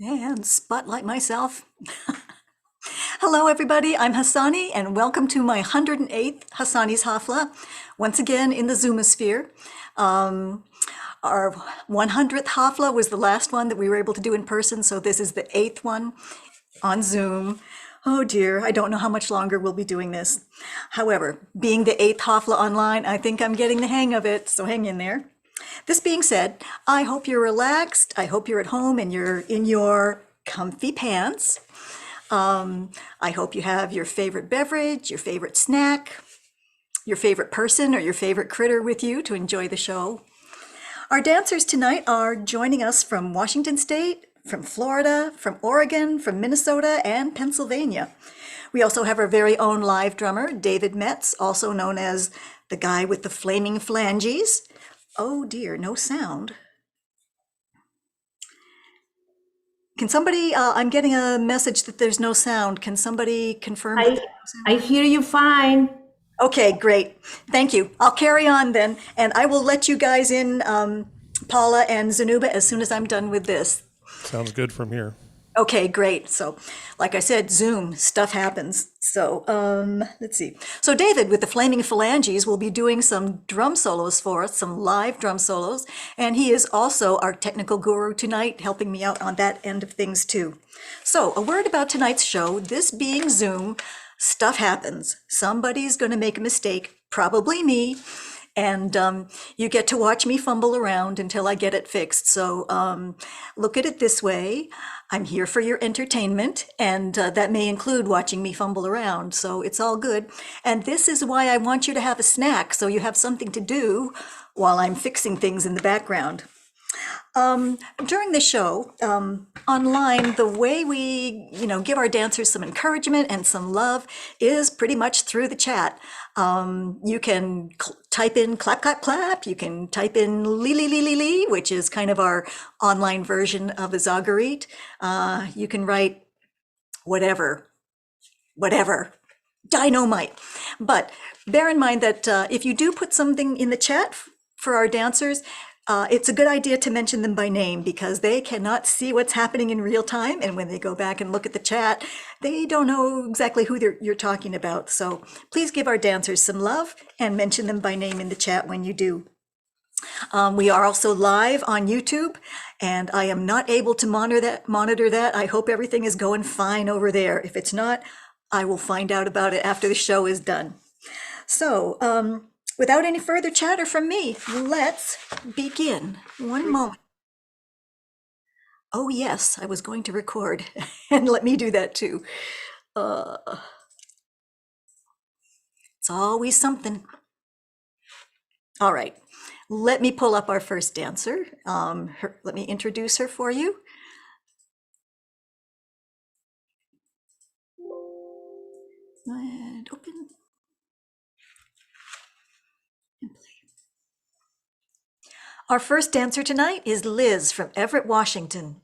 And spotlight myself. Hello, everybody. I'm Hasani, and welcome to my 108th Hasani's Hafla, once again in the Zoomosphere. Our 100th Hafla was the last one that we were able to do in person, so this is the 8th one on Zoom. Oh dear, I don't know how much longer we'll be doing this. However, being the 8th Hafla online, I think I'm getting the hang of it, so hang in there. This being said, I hope you're relaxed. I hope you're at home and you're in your comfy pants. I hope you have your favorite beverage, your favorite snack, your favorite person or your favorite critter with you to enjoy the show. Our dancers tonight are joining us from Washington State, from Florida, from Oregon, from Minnesota, and Pennsylvania. We also have our very own live drummer, David Metz, also known as the guy with the flaming phalanges. Oh dear, no sound. Can somebody, I'm getting a message that there's no sound. Can somebody confirm that there's no I hear you fine. Okay, great. Thank you. I'll carry on then, and I will let you guys in, Paula and Zanuba, as soon as I'm done with this. Sounds good from here. Okay, great. So, like I said, Zoom, stuff happens. So, let's see. So David, with the Flaming Phalanges, will be doing some drum solos for us, some live drum solos. And he is also our technical guru tonight, helping me out on that end of things too. So, a word about tonight's show. This being Zoom, stuff happens. Somebody's going to make a mistake, probably me. And you get to watch me fumble around until I get it fixed. So look at it this way. I'm here for your entertainment, and that may include watching me fumble around. So it's all good. And this is why I want you to have a snack, so you have something to do while I'm fixing things in the background. During the show, online, the way we, give our dancers some encouragement and some love is pretty much through the chat. You can type in clap, clap, clap. You can type in li, li, li, li, li, which is kind of our online version of Azhar. You can write whatever, dynamite. But bear in mind that if you do put something in the chat for our dancers, it's a good idea to mention them by name because they cannot see what's happening in real time. And when they go back and look at the chat, they don't know exactly who you're talking about. So please give our dancers some love and mention them by name in the chat when you do. We are also live on YouTube, and I am not able to monitor that. I hope everything is going fine over there. If it's not, I will find out about it after the show is done. So, without any further chatter from me, let's begin. One moment. Oh yes, I was going to record, and let me do that too. It's always something. All right, let me pull up our first dancer. Let me introduce her for you. And open. Our first dancer tonight is Liz from Everett, Washington.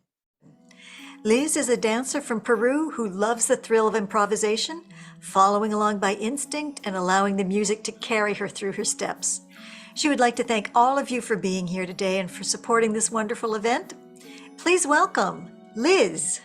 Liz is a dancer from Peru who loves the thrill of improvisation, following along by instinct and allowing the music to carry her through her steps. She would like to thank all of you for being here today and for supporting this wonderful event. Please welcome Liz.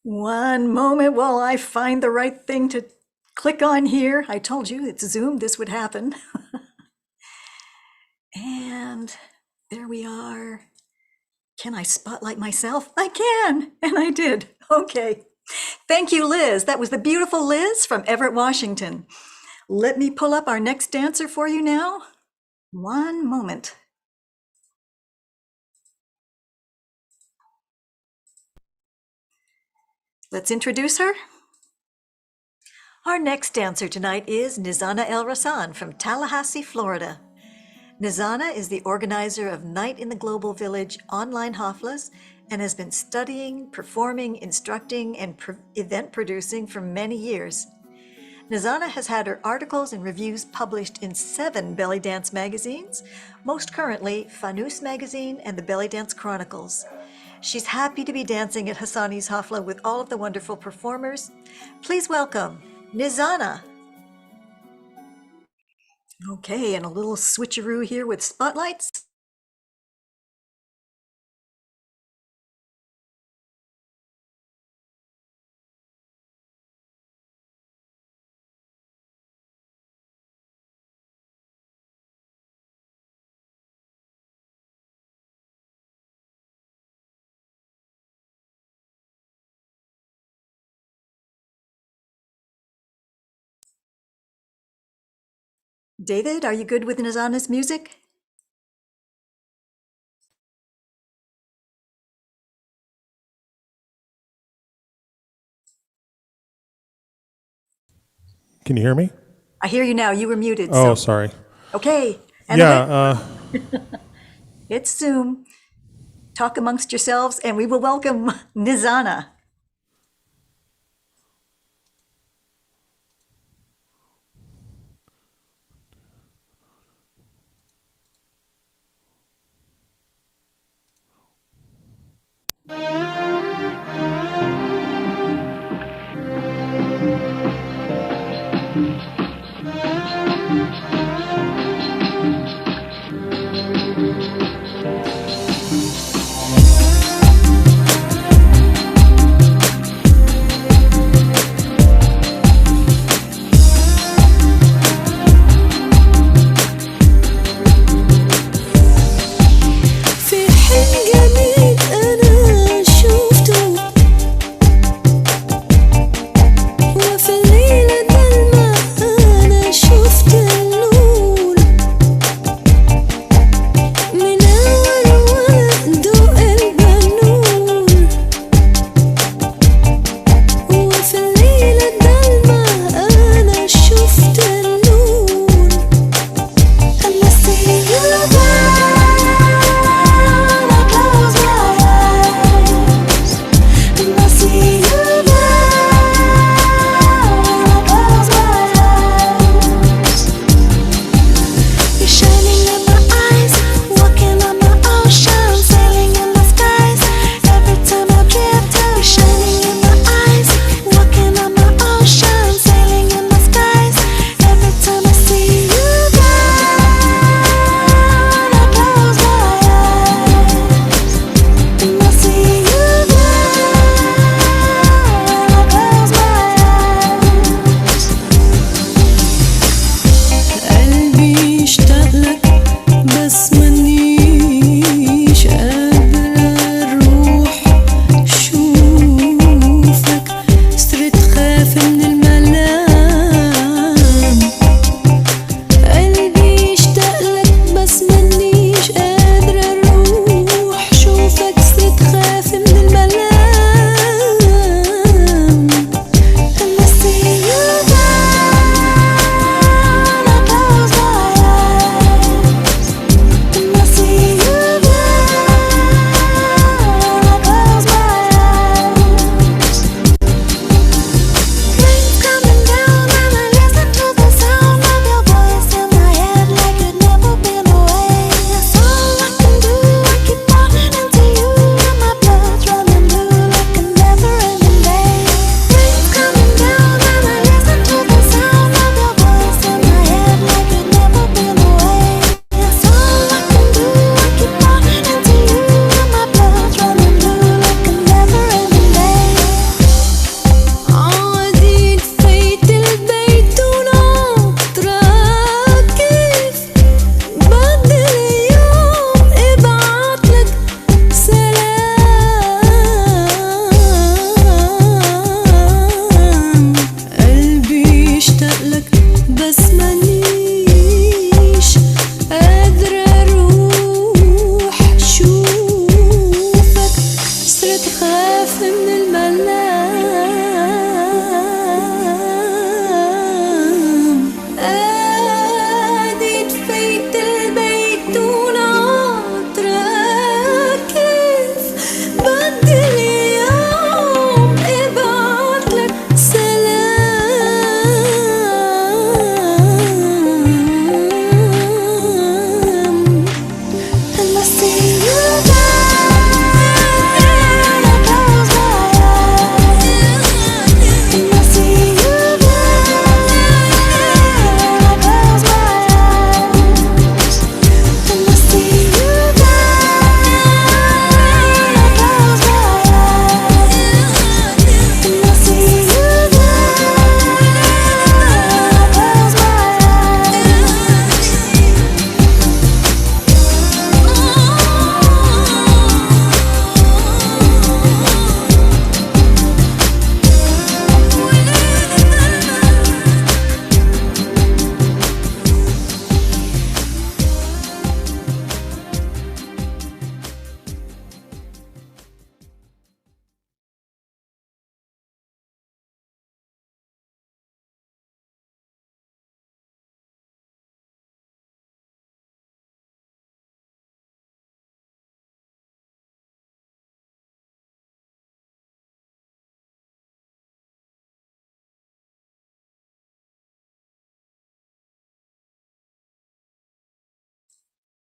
One moment while I find the right thing to click on here. I told you it's Zoom, this would happen. And there we are. Can I spotlight myself? I can, and I did. Okay. Thank you, Liz. That was the beautiful Liz from Everett, Washington. Let me pull up our next dancer for you now. One moment. Let's introduce her. Our next dancer tonight is Nizana El Rassan from Tallahassee, Florida. Nizana is the organizer of Night in the Global Village online haflas and has been studying, performing, instructing, and event producing for many years. Nizana has had her articles and reviews published in 7 belly dance magazines, most currently Fanus magazine and the Belly Dance Chronicles. She's happy to be dancing at Hasani's Hafla with all of the wonderful performers. Please welcome Nizana. Okay, and a little switcheroo here with spotlights. David, are you good with Nizana's music? Can you hear me? I hear you now. You were muted. Oh, sorry. Okay. Yeah, It's Zoom. Talk amongst yourselves, and we will welcome Nizana. في حين جميل أنا شفت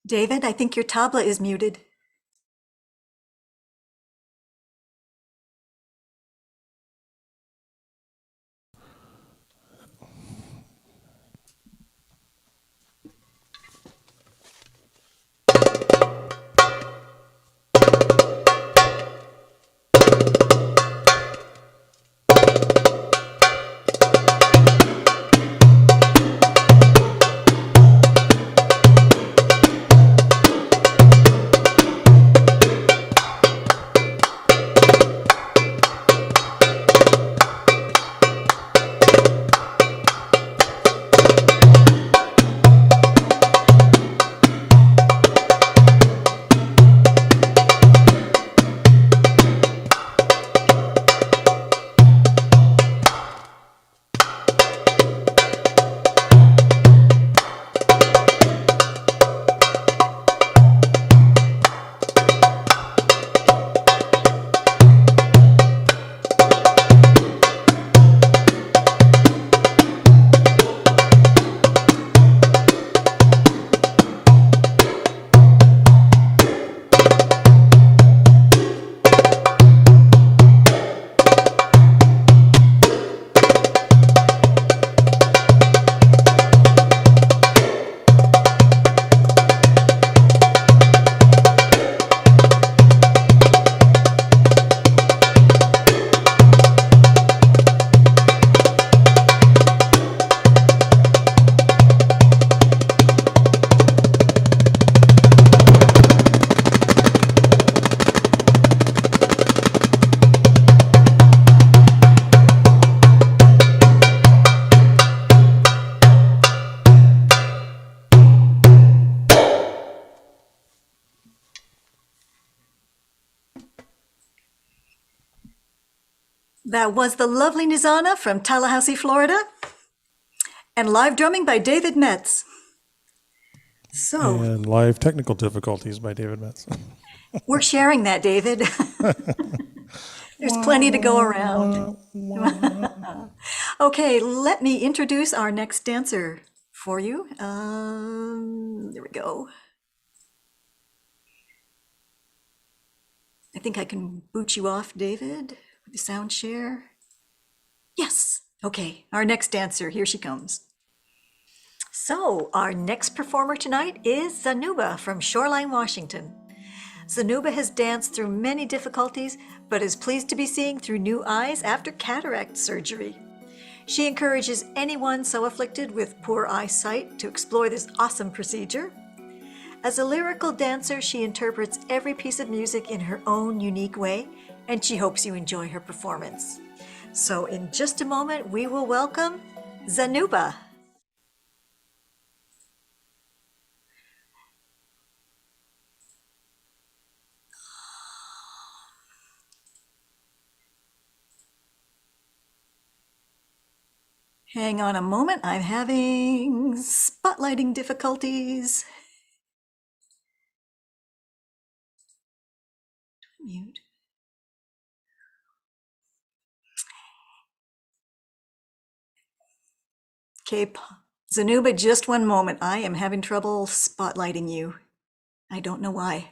David, I think your tabla is muted. That was the lovely Nizana from Tallahassee, Florida, and live drumming by David Metz. So And live technical difficulties by David Metz. we're sharing that, David. There's plenty to go around. Okay, let me introduce our next dancer for you. There we go. I think I can boot you off, David, with the sound share. Yes. Okay, our next dancer, here she comes. So our next performer tonight is Zanuba from Shoreline, Washington. Zanuba has danced through many difficulties, but is pleased to be seeing through new eyes after cataract surgery. She encourages anyone so afflicted with poor eyesight to explore this awesome procedure. As a lyrical dancer, she interprets every piece of music in her own unique way, and she hopes you enjoy her performance. So in just a moment, we will welcome Zanuba. Hang on a moment, I'm having spotlighting difficulties. Mute. Okay, Zanuba, just one moment. I am having trouble spotlighting you. I don't know why.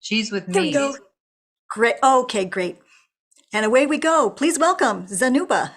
She's with There we me. go. Great. Okay, great. And away we go. Please welcome Zanuba.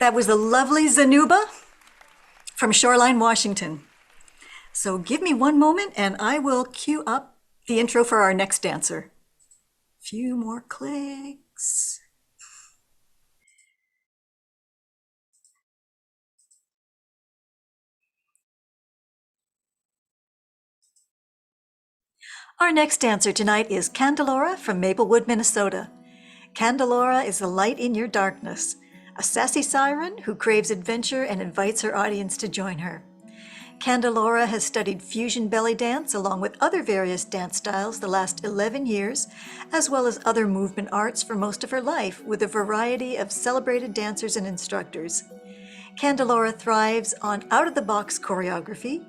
That was the lovely Zanuba from Shoreline, Washington. So give me one moment and I will cue up the intro for our next dancer. Few more clicks. Our next dancer tonight is Candelora from Maplewood, Minnesota. Candelora is the light in your darkness, a sassy siren who craves adventure and invites her audience to join her. Candelora has studied fusion belly dance along with other various dance styles the last 11 years, as well as other movement arts for most of her life with a variety of celebrated dancers and instructors. Candelora thrives on out-of-the-box choreography,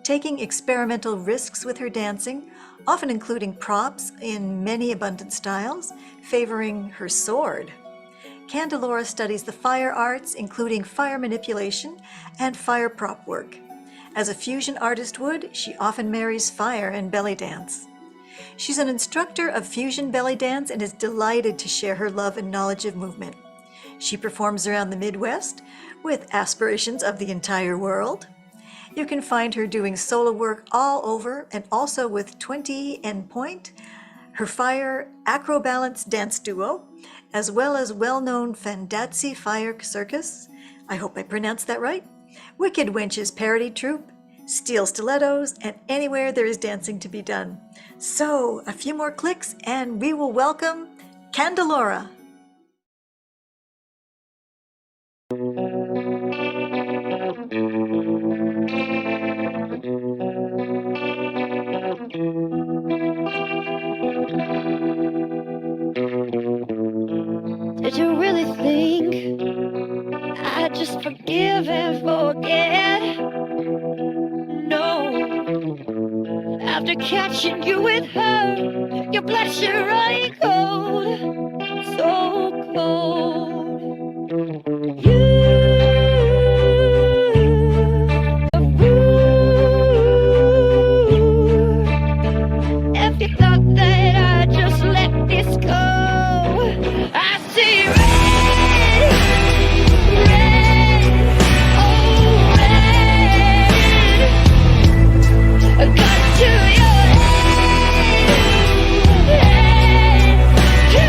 taking experimental risks with her dancing, often including props in many abundant styles, favoring her sword. Candelora studies the fire arts, including fire manipulation and fire prop work. As a fusion artist would, she often marries fire and belly dance. She's an instructor of fusion belly dance and is delighted to share her love and knowledge of movement. She performs around the Midwest with aspirations of the entire world. You can find her doing solo work all over and also with 20 and Point, her fire acrobalance dance duo, as well as well-known Fandazzi Fire Circus, I hope I pronounced that right, Wicked Wenches parody troupe, Steel Stilettos, and anywhere there is dancing to be done. So, a few more clicks and we will welcome Candelora. Did you really think I'd just forgive and forget? No. After catching you with her, your blood should run cold, so cold. If you thought that I'd just let this go, I see red, red, oh red. Cut to your head, to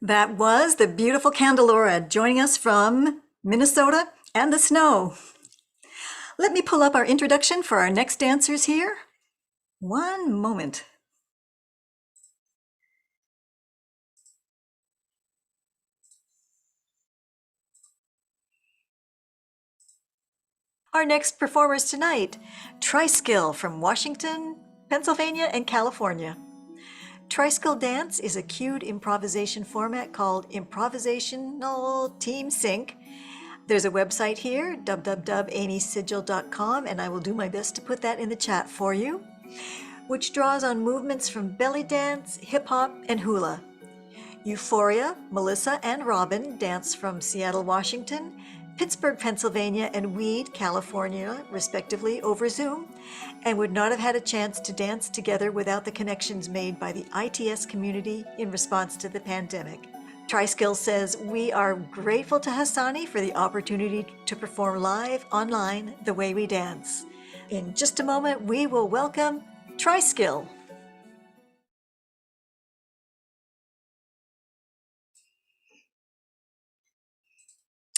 That was the beautiful Candelora joining us from Minnesota and the snow. Let me pull up our introduction for our next dancers here. One moment. Our next performers tonight, Triskele from Washington, Pennsylvania, and California. Triskele dance is a cued improvisation format called Improvisational Team Sync. There's a website here, www.amysigil.com, and I will do my best to put that in the chat for you, which draws on movements from belly dance, hip hop, and hula. Euphoria, Melissa, and Robin dance from Seattle, Washington, Pittsburgh, Pennsylvania, and Weed, California, respectively, over Zoom, and would not have had a chance to dance together without the connections made by the ITS community in response to the pandemic. Triskele says, "We are grateful to Hasani for the opportunity to perform live online the way we dance." In just a moment, we will welcome Triskele.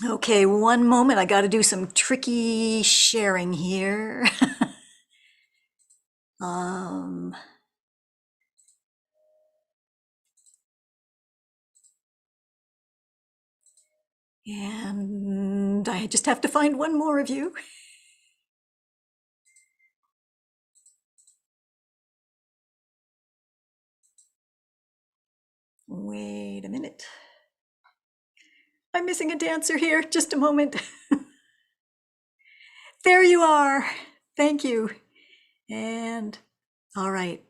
Okay, one moment. I got to do some tricky sharing here. And I just have to find one more of you. Wait a minute. I'm missing a dancer here. Just a moment. There you are. Thank you. And all right.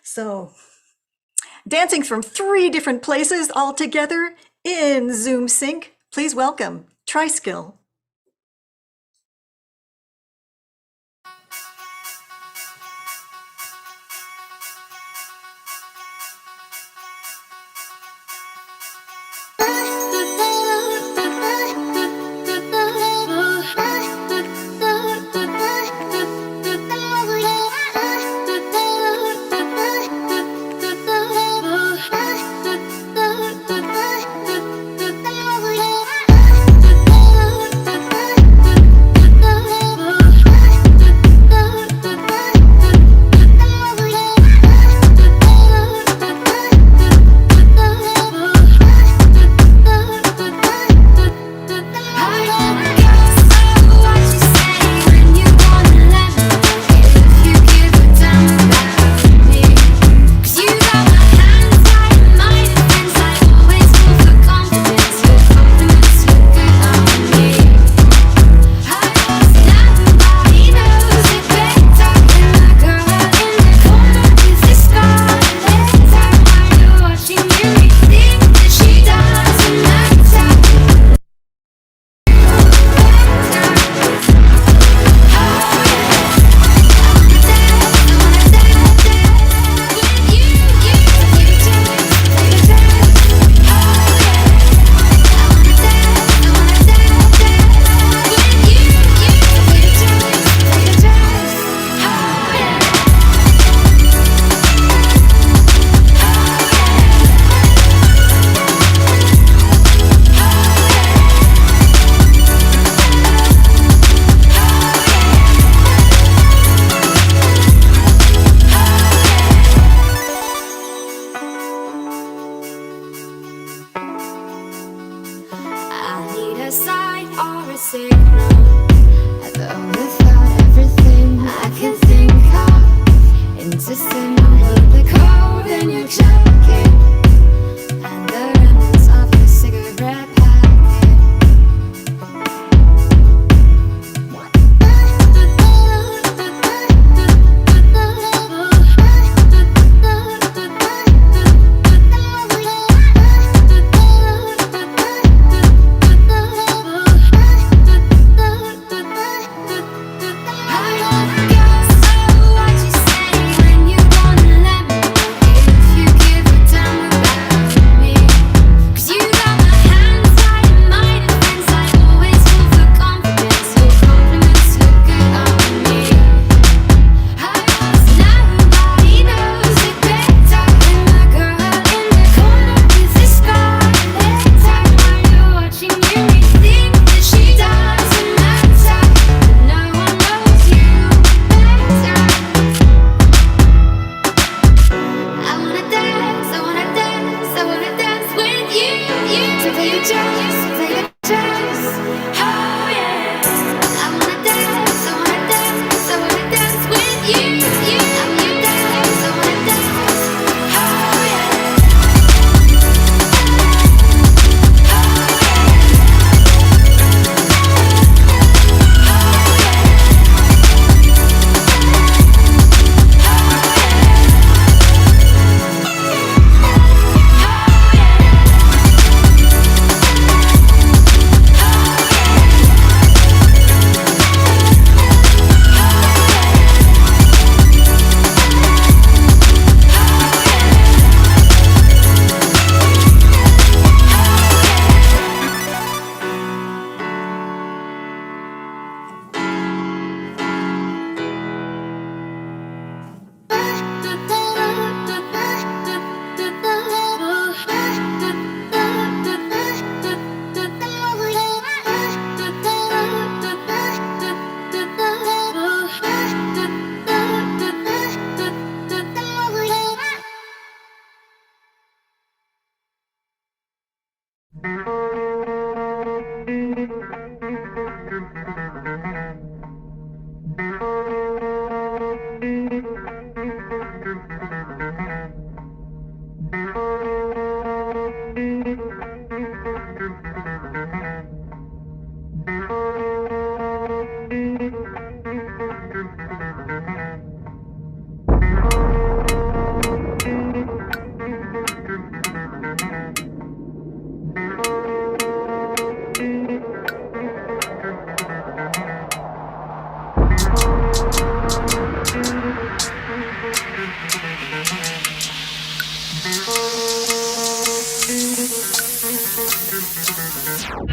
So dancing from 3 different places all together in Zoom Sync. Please welcome Triskele. take a chance, take a chance. Oh yeah, I wanna dance, I wanna dance, I wanna dance with you. I wanna dance, I wanna dance. Oh yeah,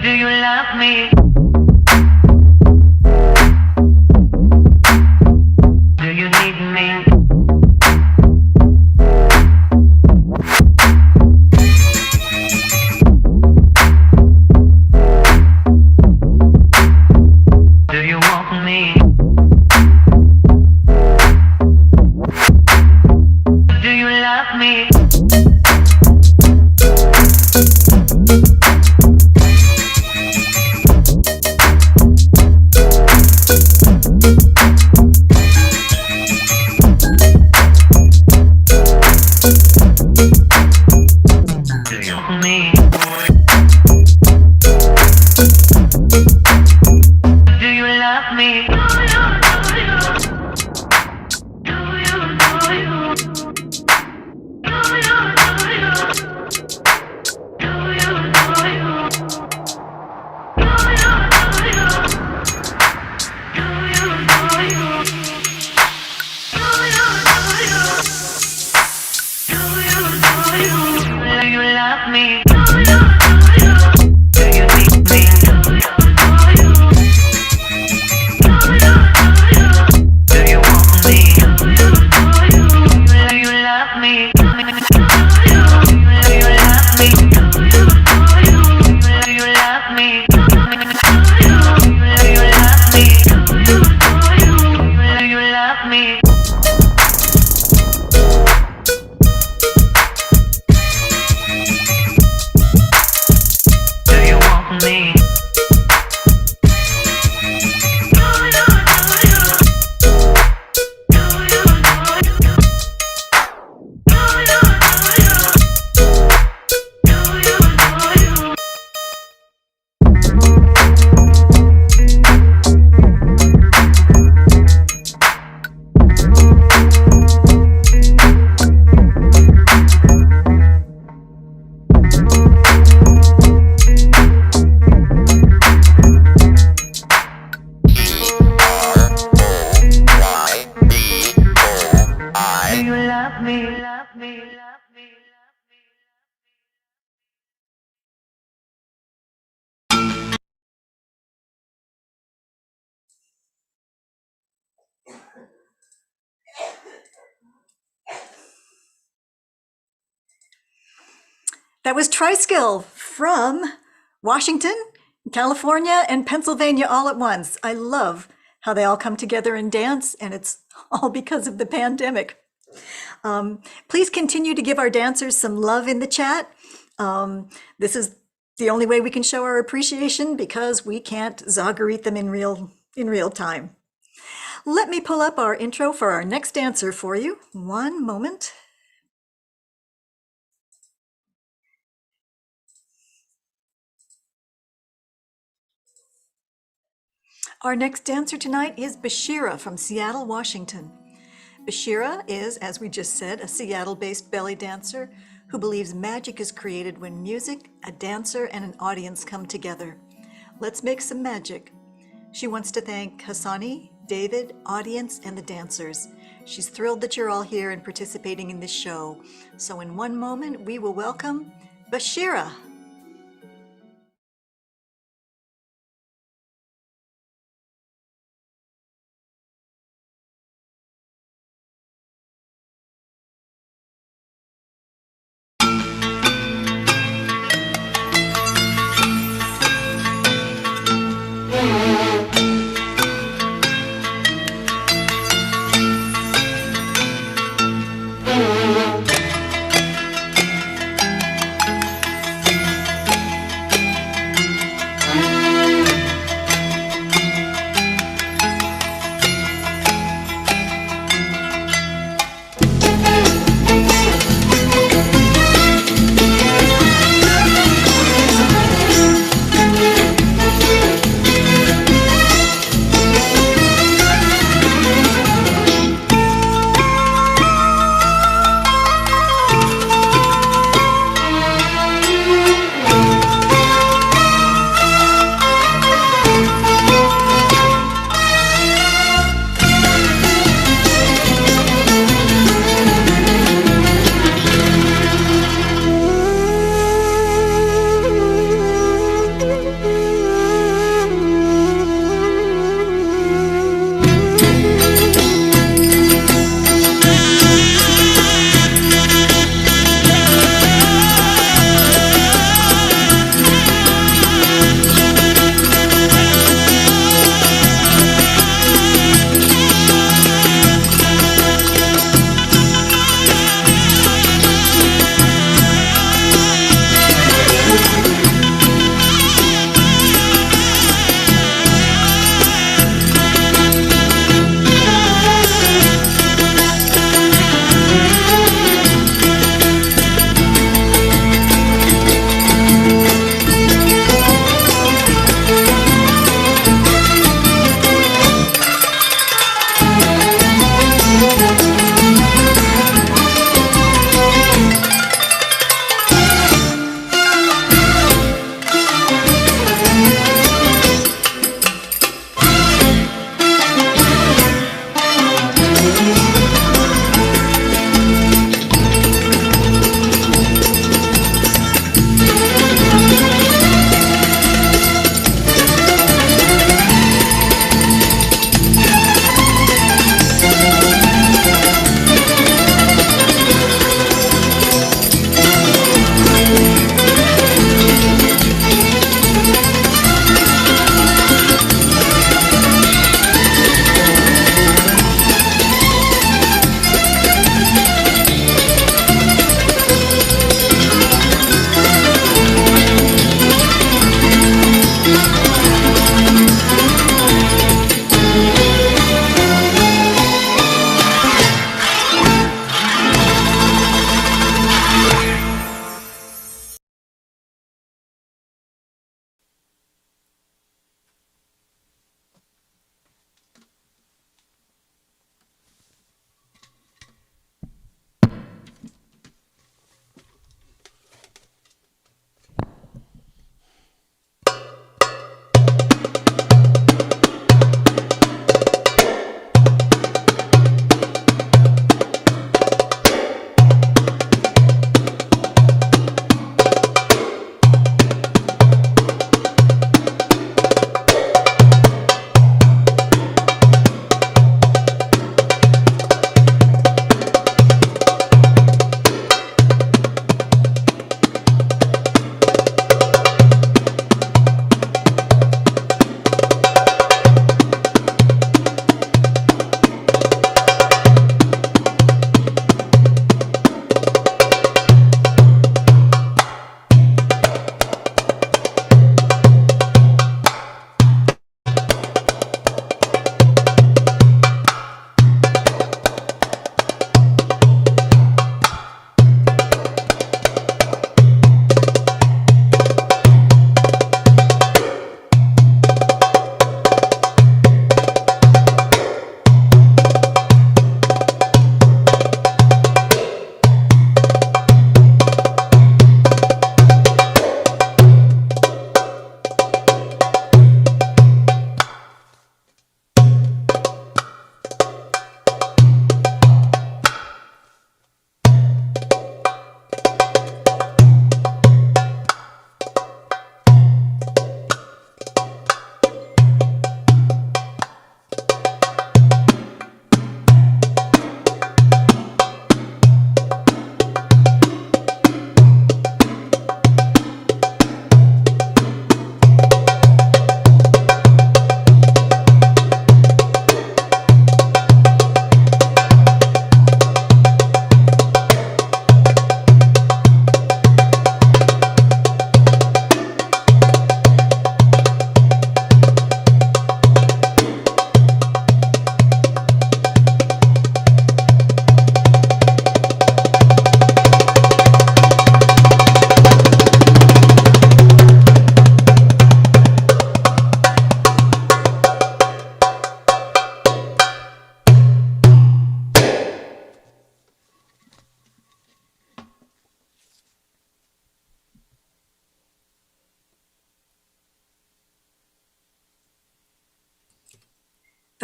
Do you love me? Do you need me? Do you want me? Do you love me? That was Triskele from Washington, California, and Pennsylvania all at once. I love how they all come together and dance, and it's all because of the pandemic. Please continue to give our dancers some love in the chat. This is the only way we can show our appreciation because we can't Zagarete them in real time. Let me pull up our intro for our next dancer for you. One moment. Our next dancer tonight is Basheera from Seattle, Washington. Basheera is, as we just said, a Seattle-based belly dancer who believes magic is created when music, a dancer, and an audience come together. Let's make some magic. She wants to thank Hasani, David, audience, and the dancers. She's thrilled that you're all here and participating in this show. So in one moment, we will welcome Basheera.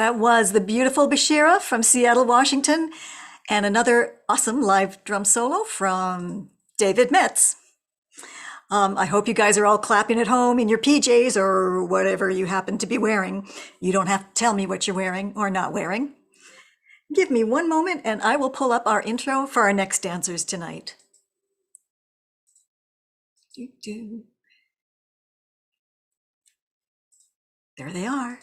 That was the beautiful Basheera from Seattle, Washington, and another awesome live drum solo from David Metz. I hope you guys are all clapping at home in your PJs or whatever you happen to be wearing. You don't have to tell me what you're wearing or not wearing. Give me one moment and I will pull up our intro for our next dancers tonight. There they are.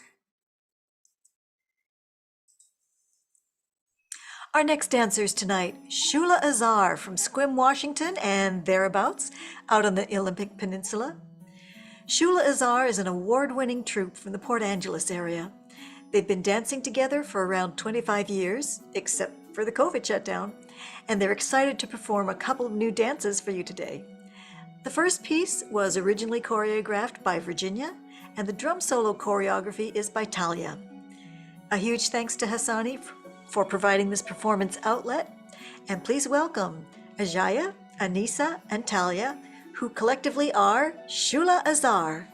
Our next dancers tonight, Shula Azhar from Sequim, Washington and thereabouts out on the Olympic Peninsula. Shula Azhar is an award-winning troupe from the Port Angeles area. They've been dancing together for around 25 years, except for the COVID shutdown, and they're excited to perform a couple of new dances for you today. The first piece was originally choreographed by Virginia, and the drum solo choreography is by Talia. A huge thanks to Hasani for providing this performance outlet, and please welcome Ajaya, Anisa, and Talia, who collectively are Shula Azhar.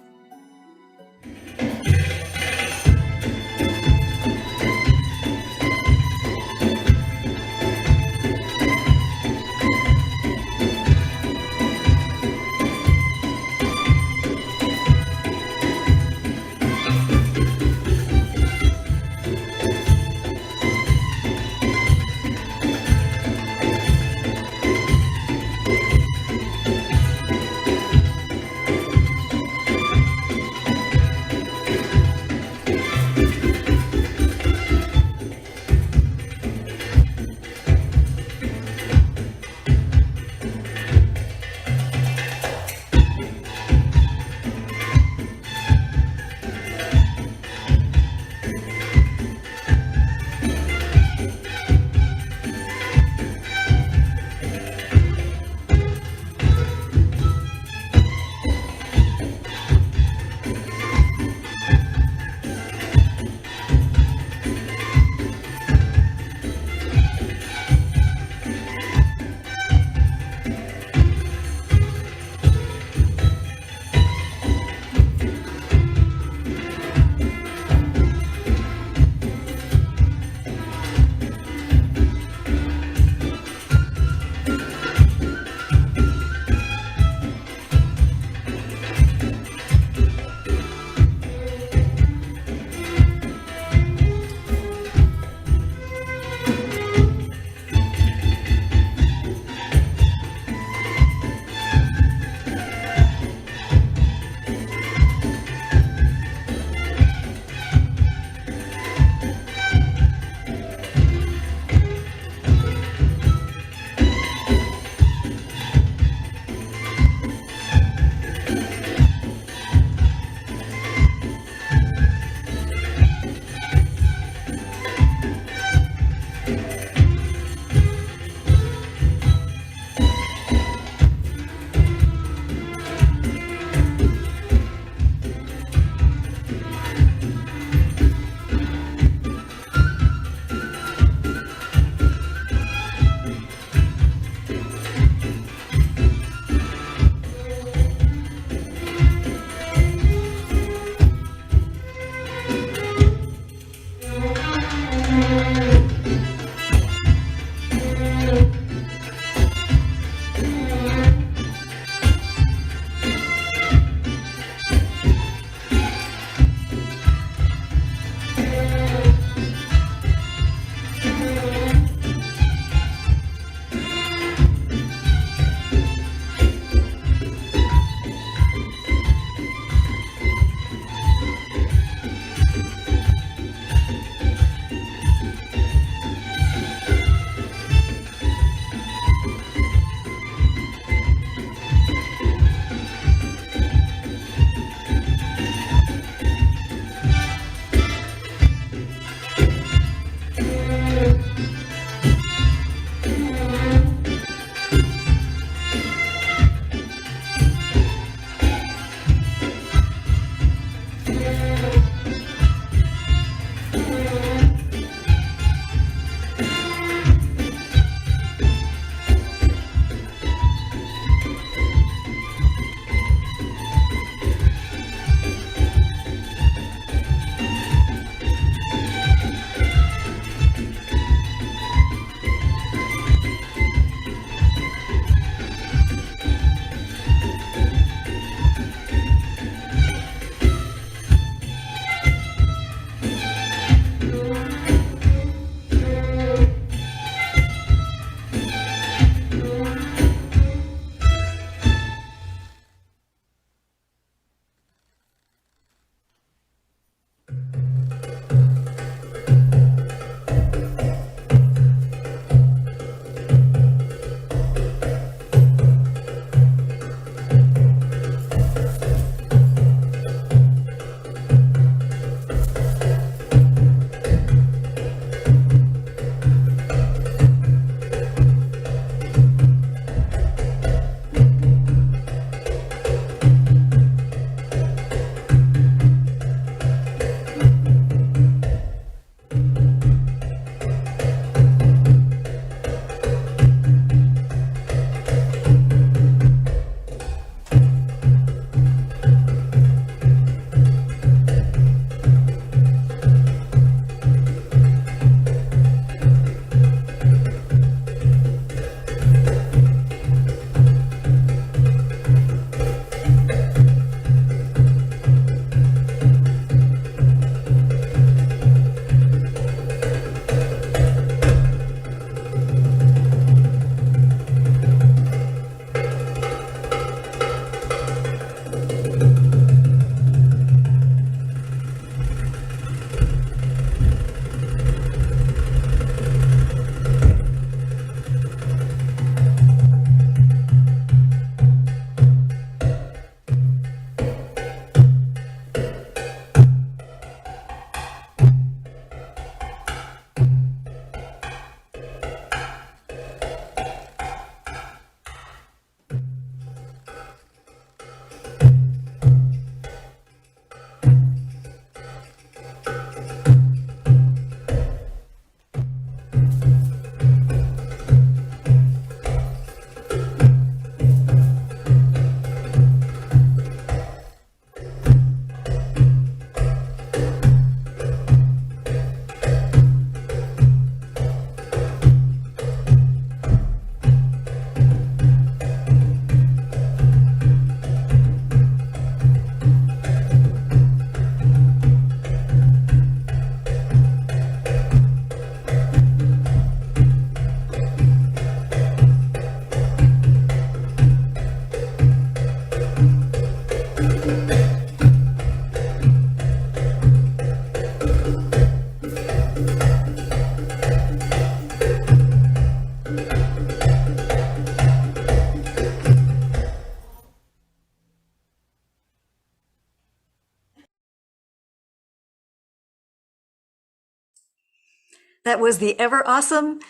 That was the ever awesome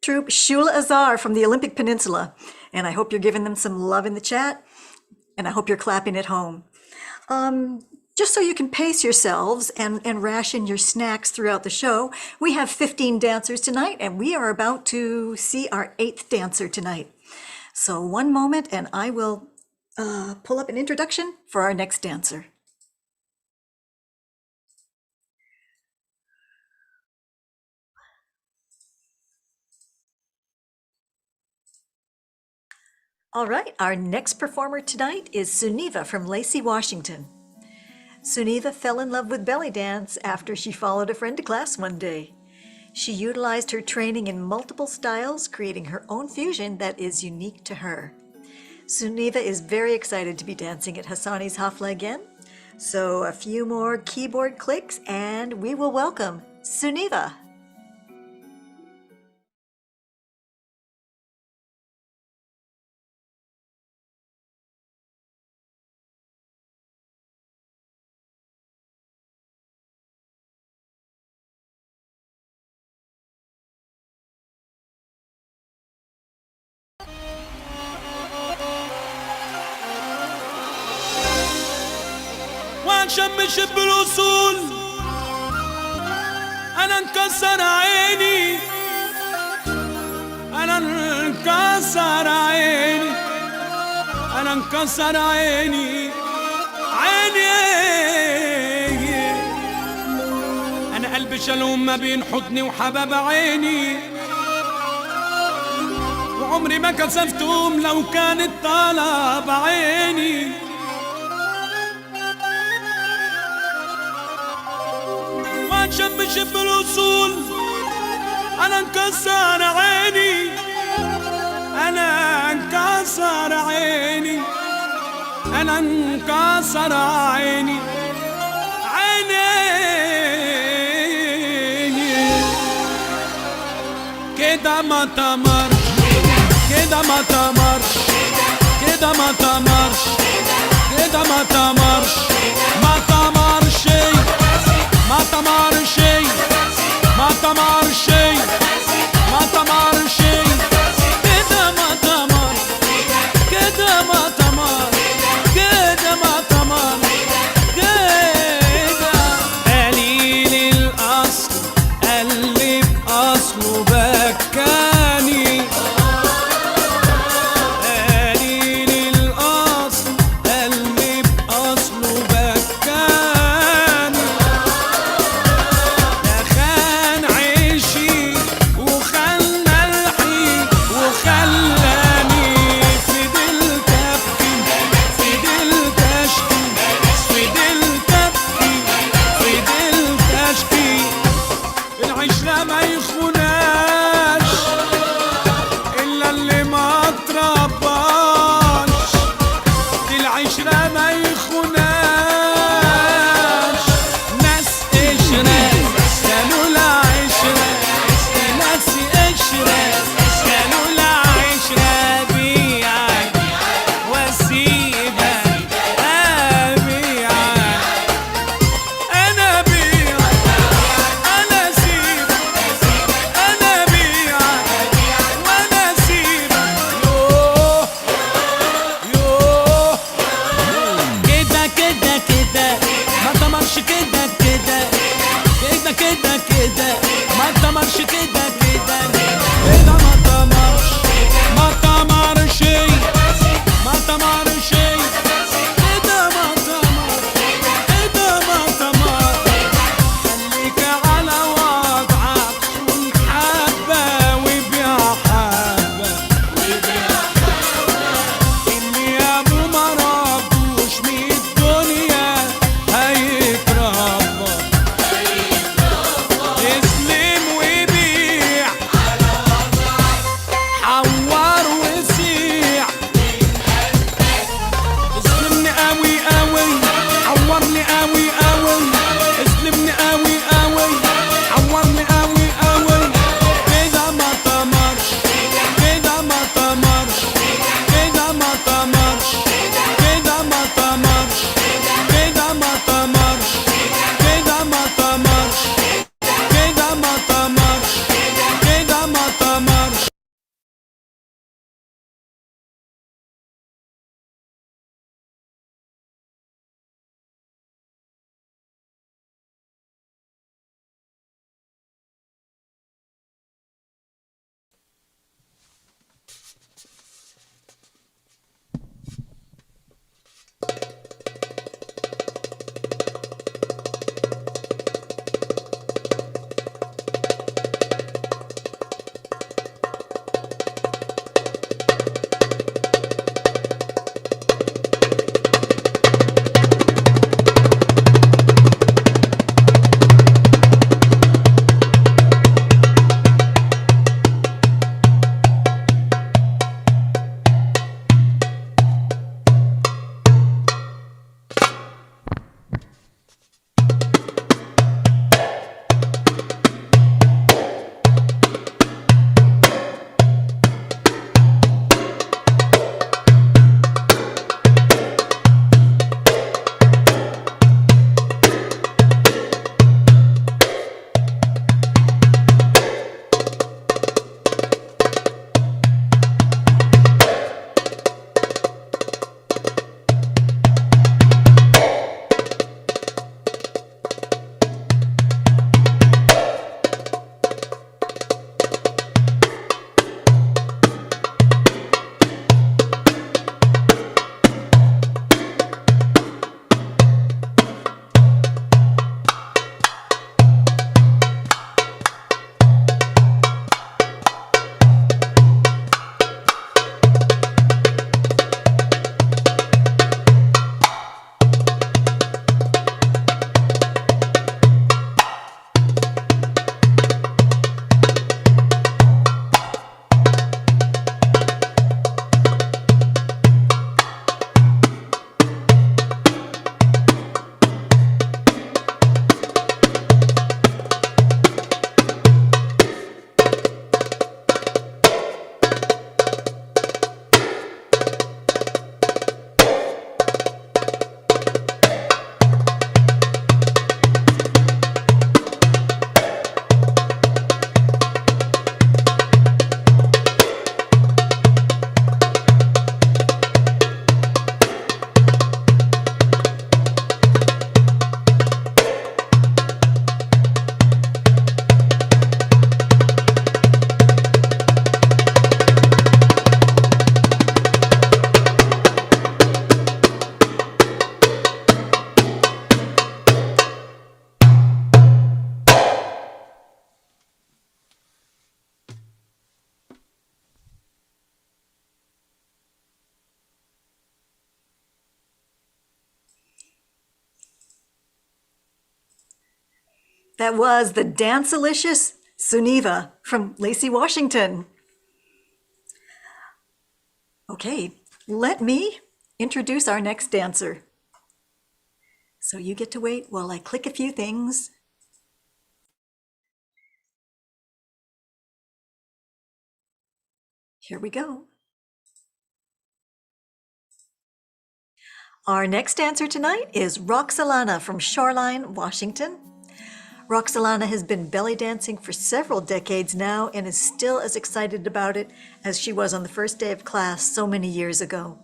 troupe Shula Azhar from the Olympic Peninsula. And I hope you're giving them some love in the chat. And I hope you're clapping at home. Just so you can pace yourselves and ration your snacks throughout the show, we have 15 dancers tonight, and we are about to see our 8th dancer tonight. So one moment, and I will pull up an introduction for our next dancer. All right, our next performer tonight is Sunniva from Lacey, Washington. Sunniva fell in love with belly dance after she followed a friend to class one day. She utilized her training in multiple styles, creating her own fusion that is unique to her. Sunniva is very excited to be dancing at Hasani Hafla again. So a few more keyboard clicks and we will welcome Sunniva. شمش بالوصول انا انكسر عيني انا انكسر عيني انا انكسر عيني عيني انا قلبي شلوم ما بين حضني وحباب عيني وعمري ما كسفتهم لو كانت طالب عيني شمش بالوصول انا انكسر عيني انا انكسر عيني انا انكسر عيني عيني كده ما تمرش كده ما تمرش كده ما تمرش كده ما تمرش ما تمرش ما تمر شيء ما تمر شيء ما تمر شيء كده ما تمر كده ما تمر كده ما تمر كده قليل الأصل اللي بأصله بكاني قليل الأصل اللي بأصله بكاني That was the Dancelicious Sunniva from Lacey, Washington. Okay, let me introduce our next dancer. So you get to wait while I click a few things. Here we go. Our next dancer tonight is Roxelana from Shoreline, Washington. Roxelana has been belly dancing for several decades now and is still as excited about it as she was on the first day of class so many years ago.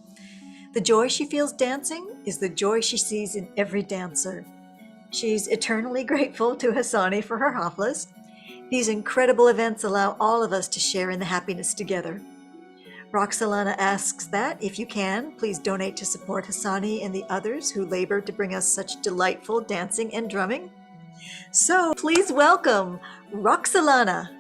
The joy she feels dancing is the joy she sees in every dancer. She's eternally grateful to Hasani for her haflas. These incredible events allow all of us to share in the happiness together. Roxelana asks that, if you can, please donate to support Hasani and the others who labor to bring us such delightful dancing and drumming. So please welcome Roxelana.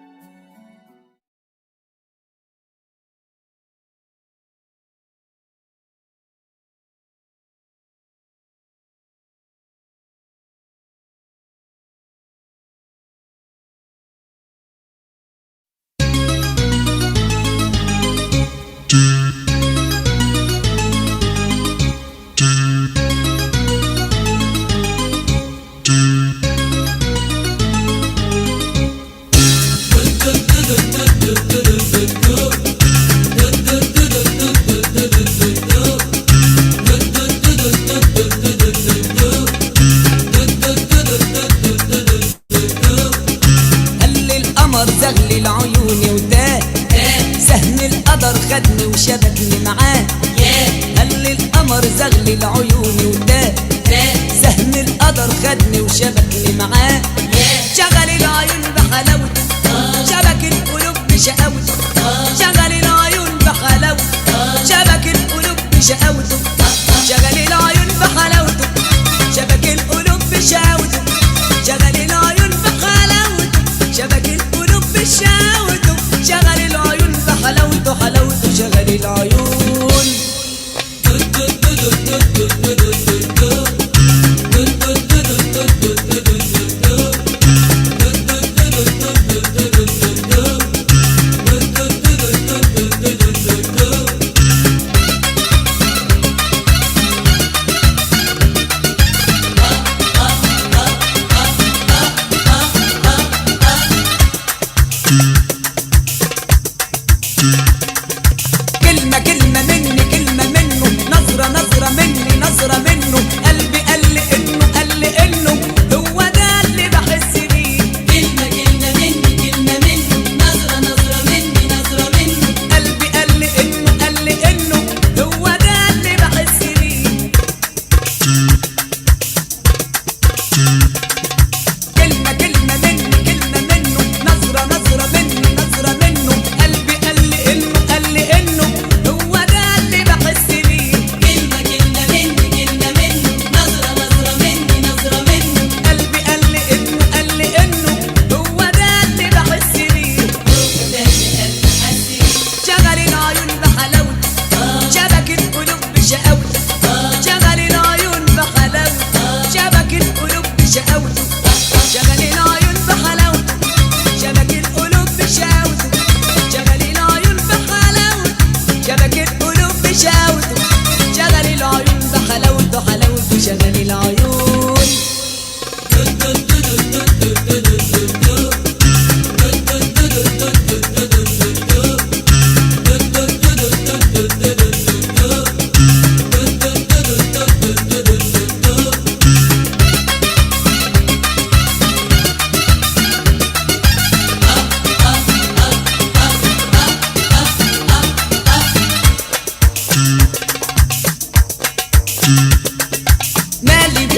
مالي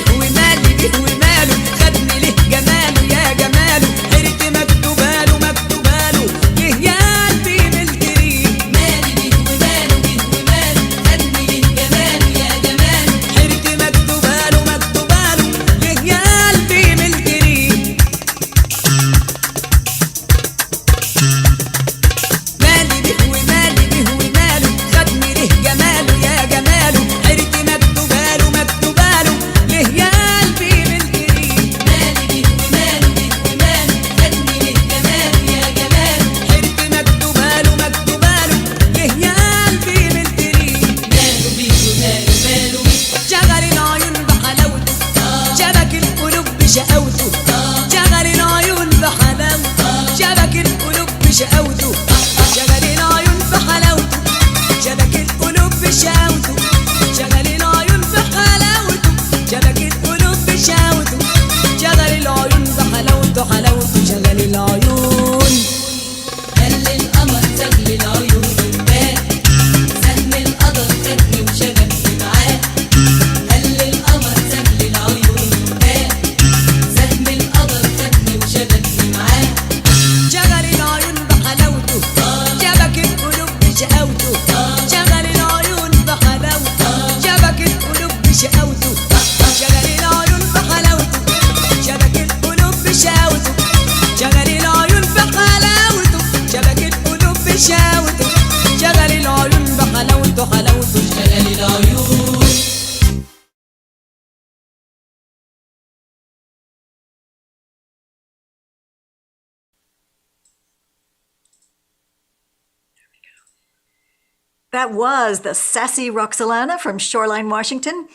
That was the sassy Roxelana from Shoreline, Washington.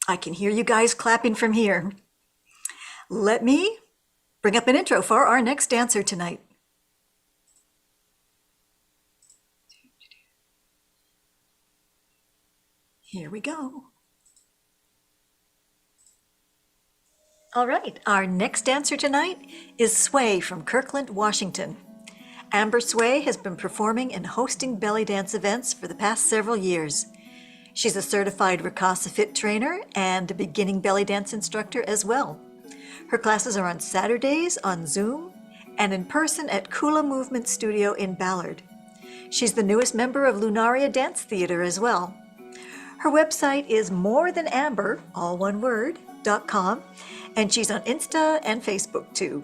I can hear you guys clapping from here. Let me bring up an intro for our next dancer tonight. Here we go. All right, our next dancer tonight is Sway from Kirkland, Washington. Amber Sway has been performing and hosting belly dance events for the past several years. She's a certified Rakasa Fit trainer and a beginning belly dance instructor as well. Her classes are on Saturdays on Zoom and in person at Kula Movement Studio in Ballard. She's the newest member of Lunaria Dance Theater as well. Her website is morethanamber, all one word, .com, and she's on Insta and Facebook too.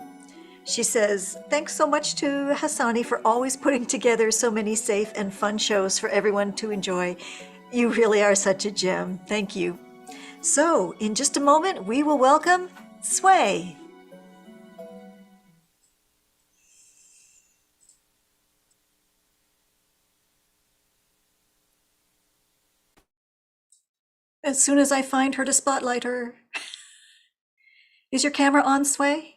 She says, thanks so much to Hasani for always putting together so many safe and fun shows for everyone to enjoy. You really are such a gem. Thank you. So, in just a moment, we will welcome Sway. As soon as I find her to spotlight her. Is your camera on, Sway?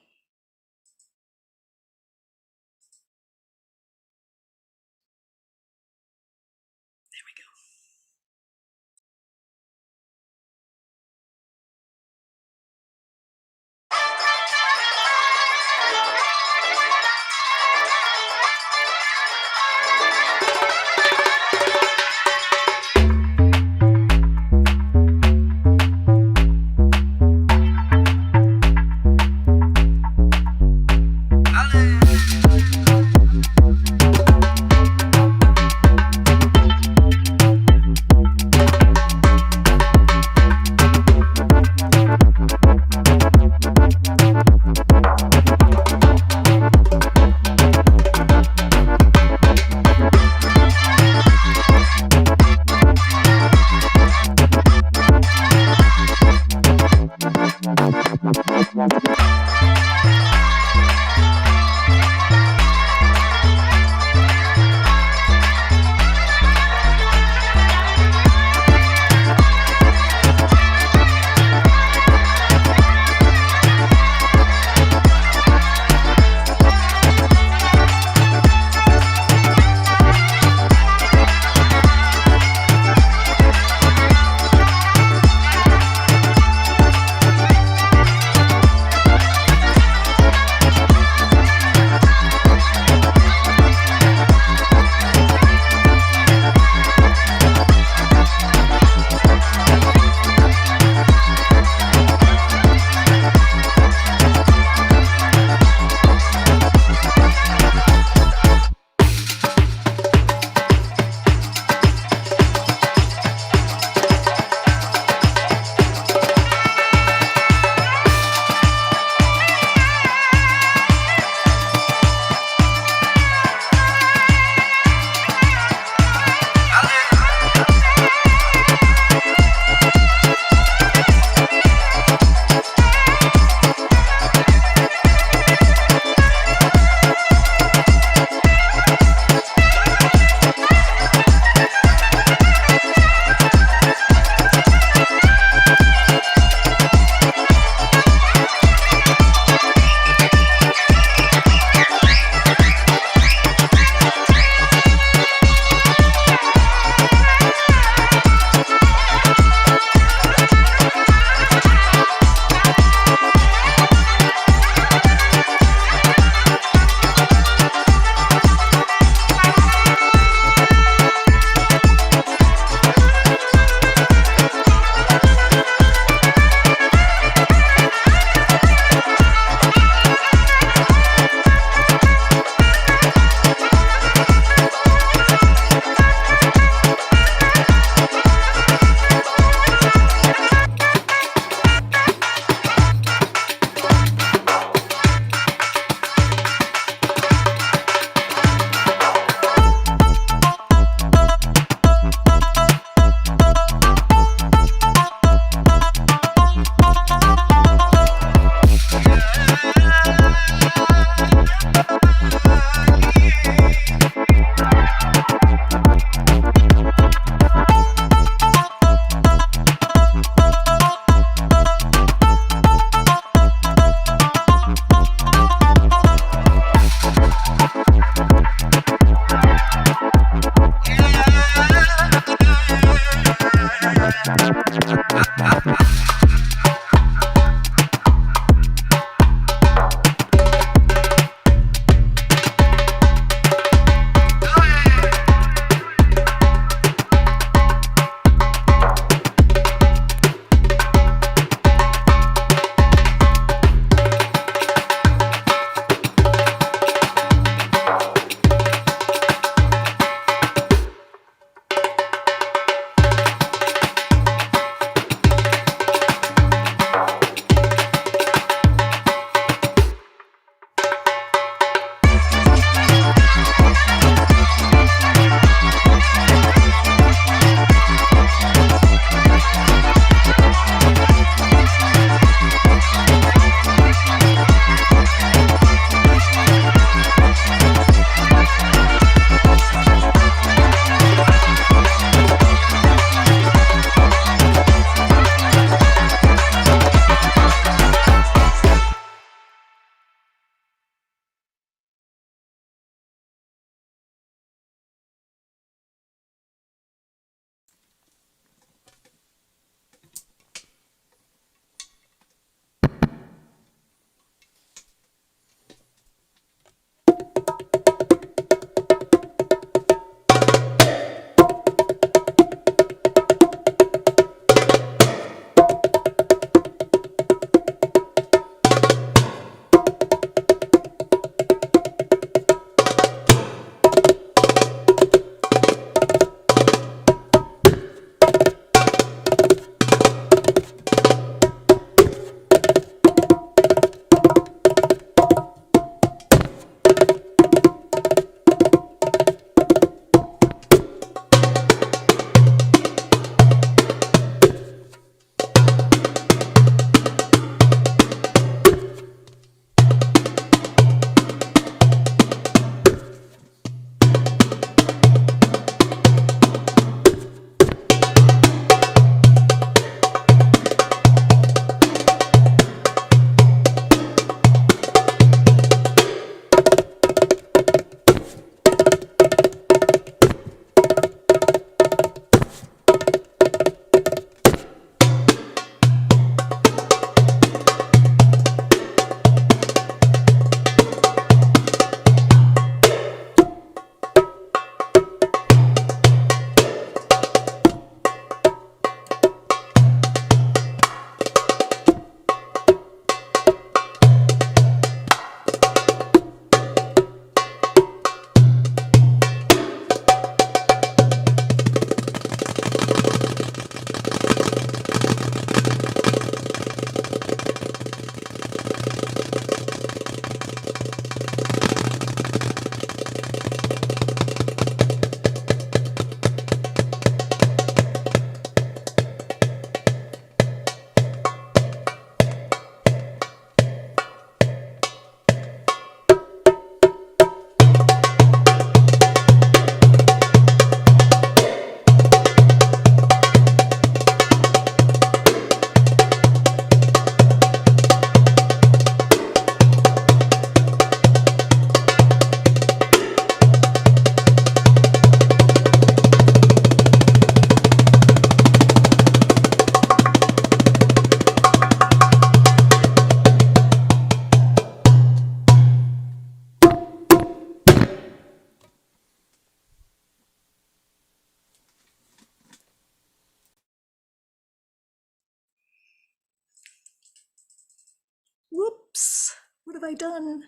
Whoops, what have I done?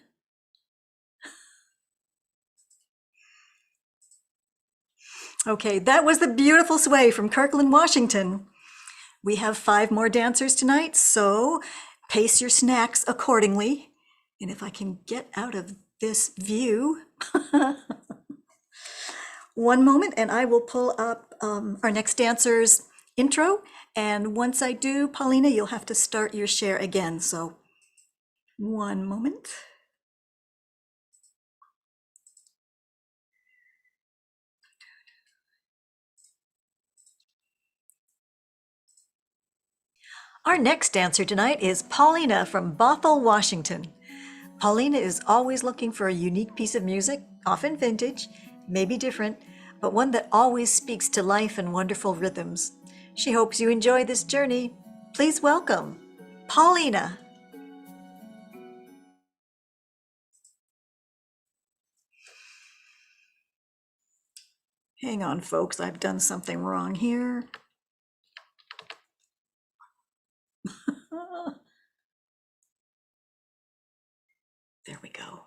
Okay, that was the beautiful sway from Kirkland, Washington. We have 5 more dancers tonight, so pace your snacks accordingly. And if I can get out of this view, one moment, and I will pull up our next dancer's intro. And once I do, Paulina, you'll have to start your share again. So one moment. Our next dancer tonight is Paulina from Bothell, Washington. Paulina is always looking for a unique piece of music, often vintage, maybe different, but one that always speaks to life and wonderful rhythms. She hopes you enjoy this journey. Please welcome Paulina. Hang on, folks, I've done something wrong here. There we go.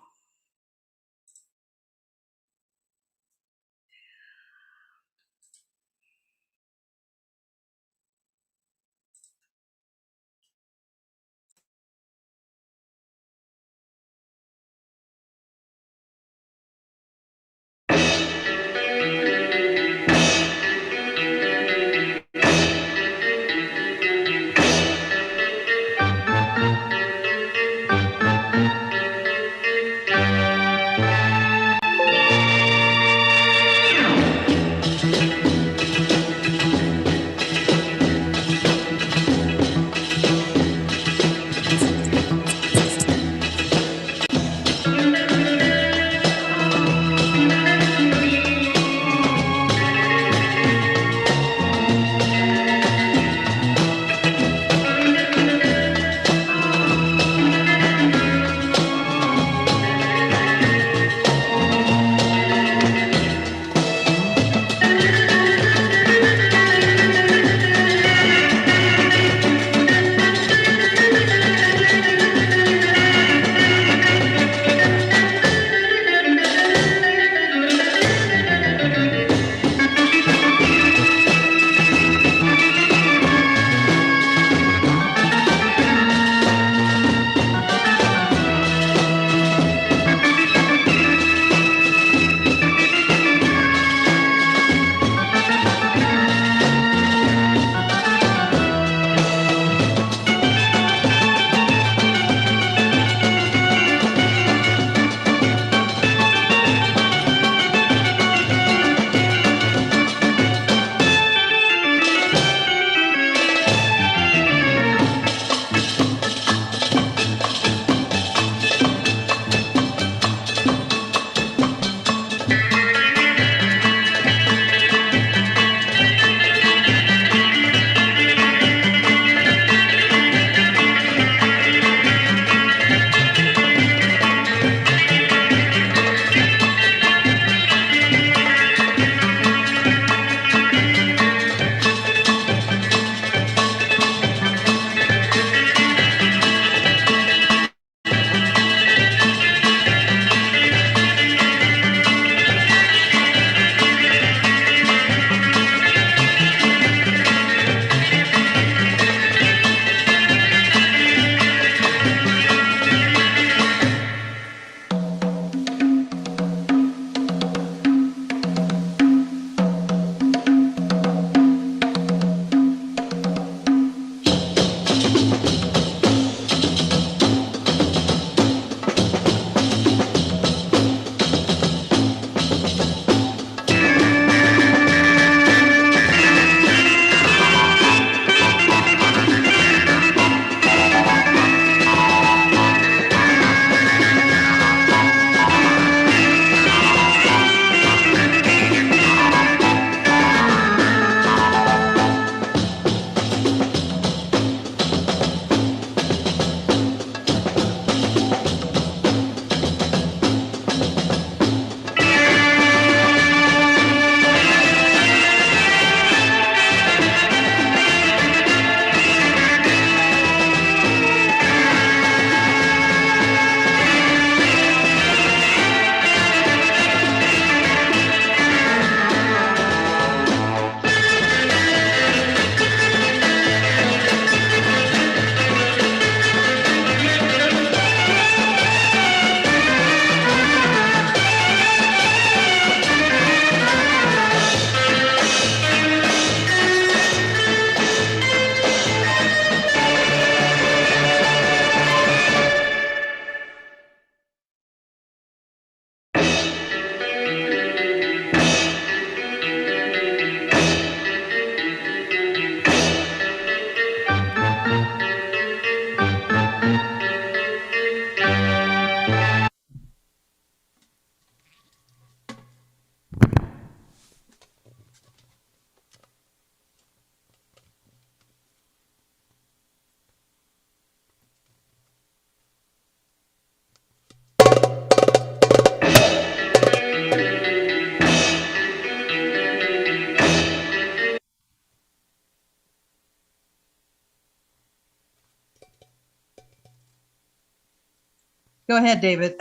Go ahead, David.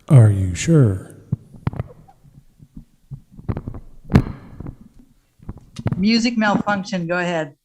Are you sure? Music malfunction. Go ahead.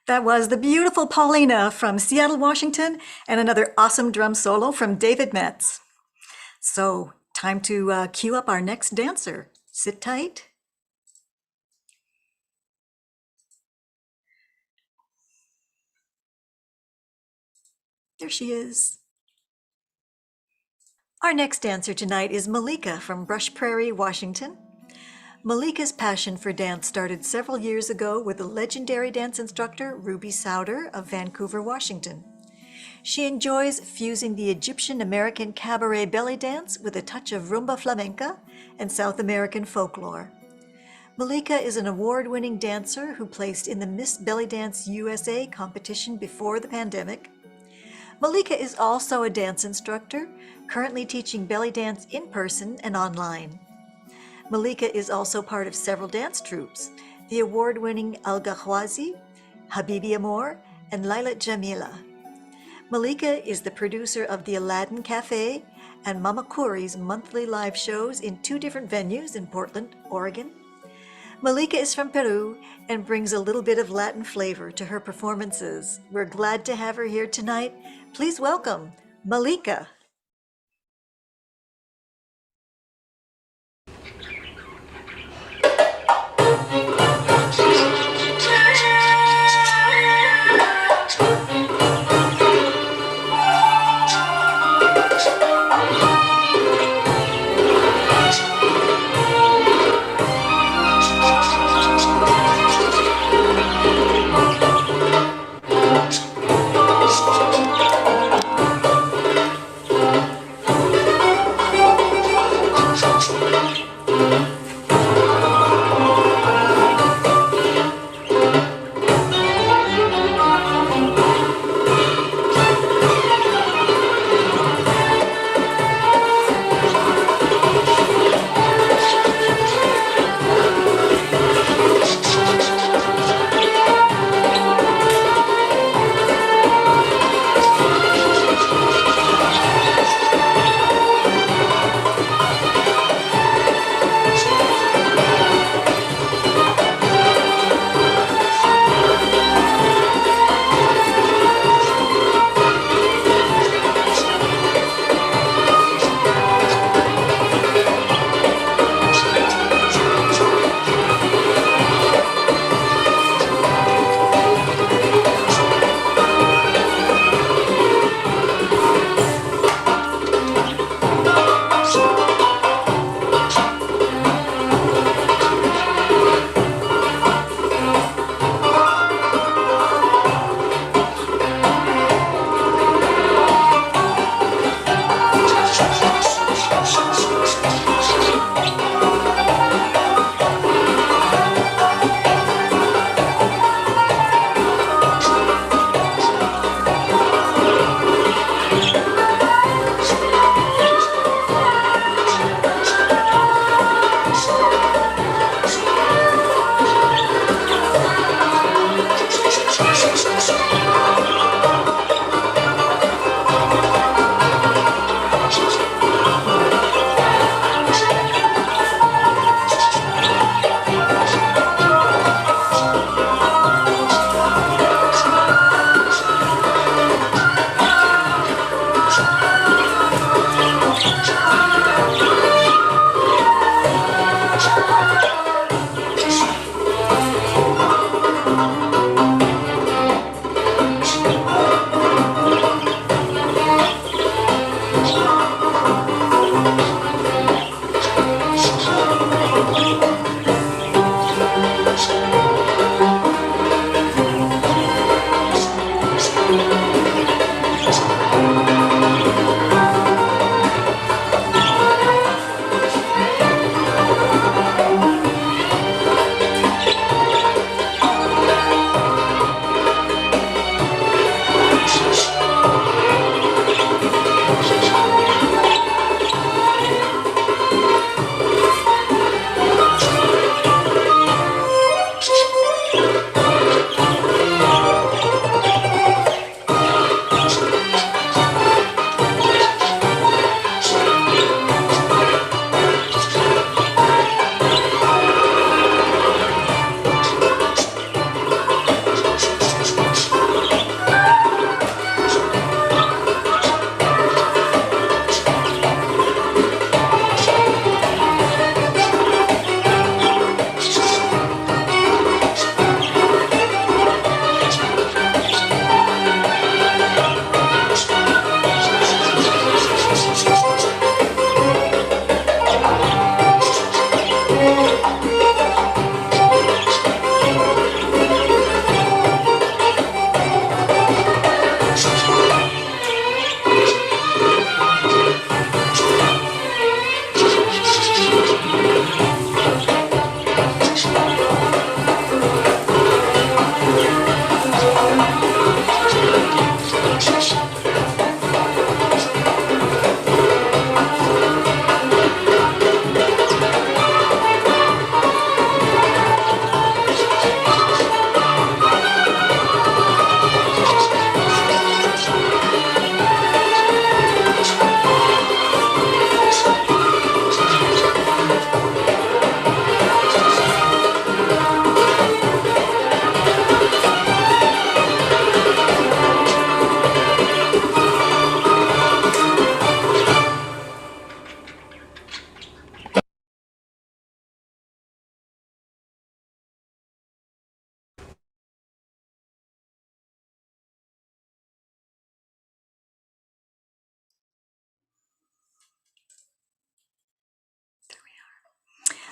That was the beautiful Paulina from Seattle, Washington, and another awesome drum solo from David Metz. So, time to cue up our next dancer. Sit tight. There she is. Our next dancer tonight is Maleeka from Brush Prairie, Washington. Maleeka's passion for dance started several years ago with the legendary dance instructor Ruby Souder of Vancouver, Washington. She enjoys fusing the Egyptian-American cabaret belly dance with a touch of rumba flamenca and South American folklore. Maleeka is an award-winning dancer who placed in the Miss Belly Dance USA competition before the pandemic. Maleeka is also a dance instructor, currently teaching belly dance in person and online. Maleeka is also part of several dance troupes, the award-winning Al Ghawazi, Habibi Amor, and Lailat Jamila. Maleeka is the producer of the Aladdin Cafe and Mama Kuri's monthly live shows in 2 different venues in Portland, Oregon. Maleeka is from Peru and brings a little bit of Latin flavor to her performances. We're glad to have her here tonight. Please welcome Maleeka.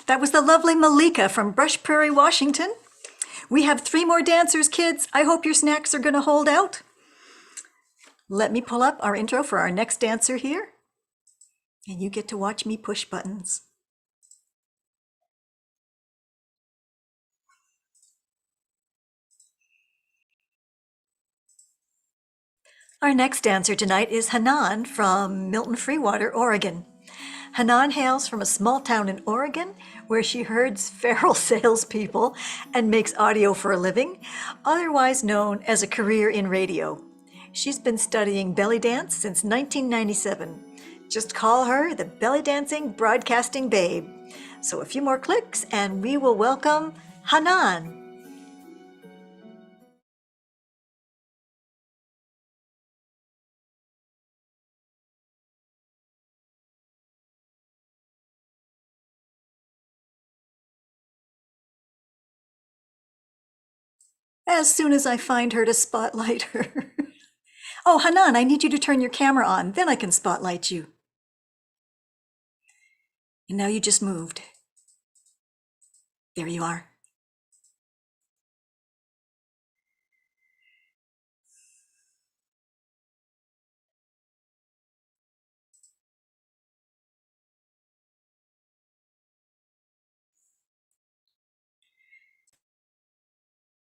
That was the lovely Maleeka from Brush Prairie, Washington. We have 3 more dancers, kids. I hope your snacks are going to hold out. Let me pull up our intro for our next dancer here. And you get to watch me push buttons. Our next dancer tonight is Hanan from Milton-Freewater, Oregon. Hanan hails from a small town in Oregon where she herds feral salespeople and makes audio for a living, otherwise known as a career in radio. She's been studying belly dance since 1997. Just call her the belly dancing broadcasting babe. So a few more clicks and we will welcome Hanan. As soon as I find her to spotlight her. Oh, Hanan, I need you to turn your camera on, then I can spotlight you. And now you just moved. There you are.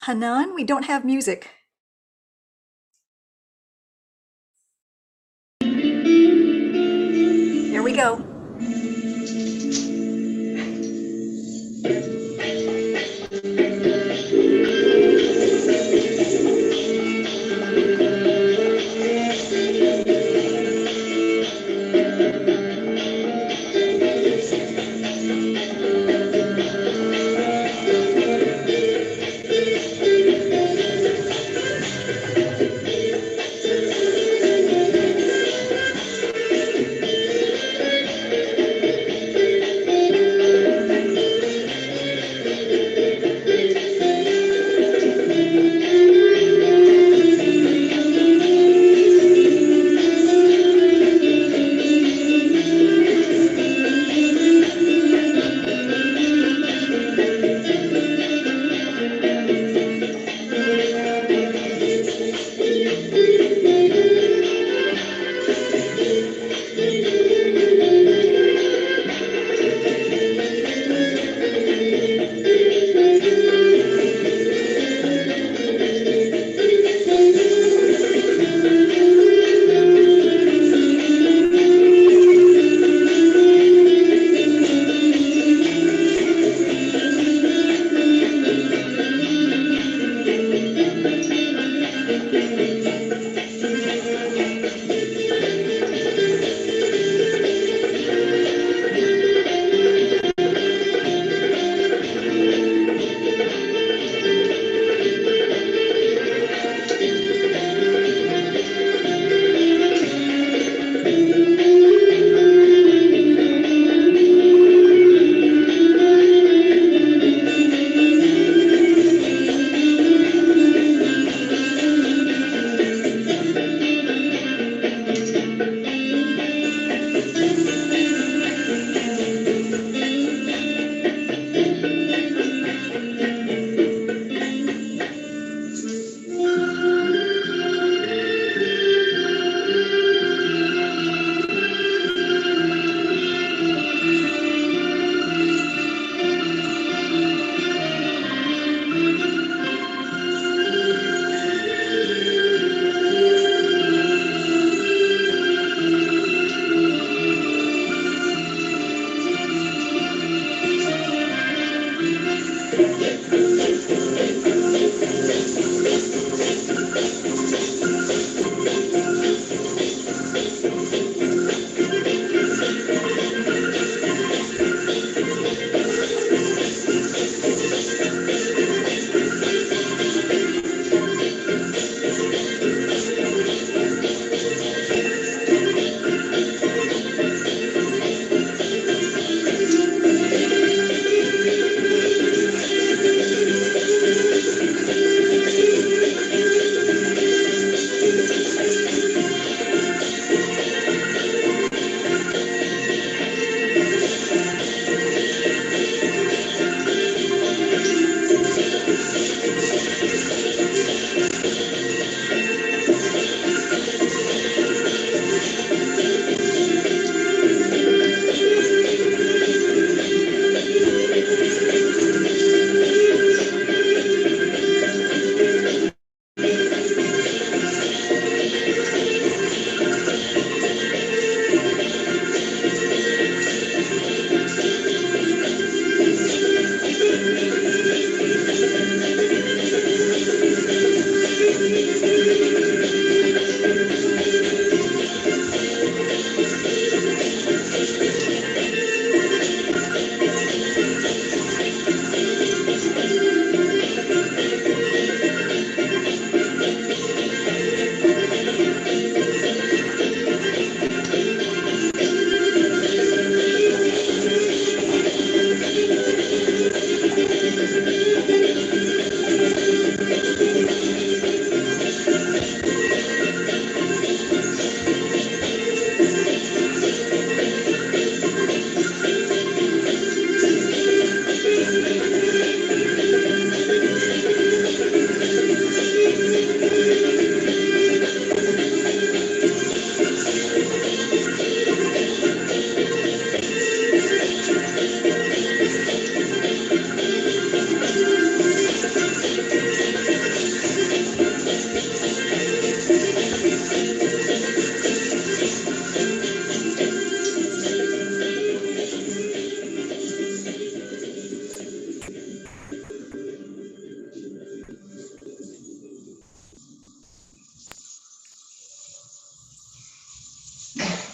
Hanan, we don't have music. Here we go.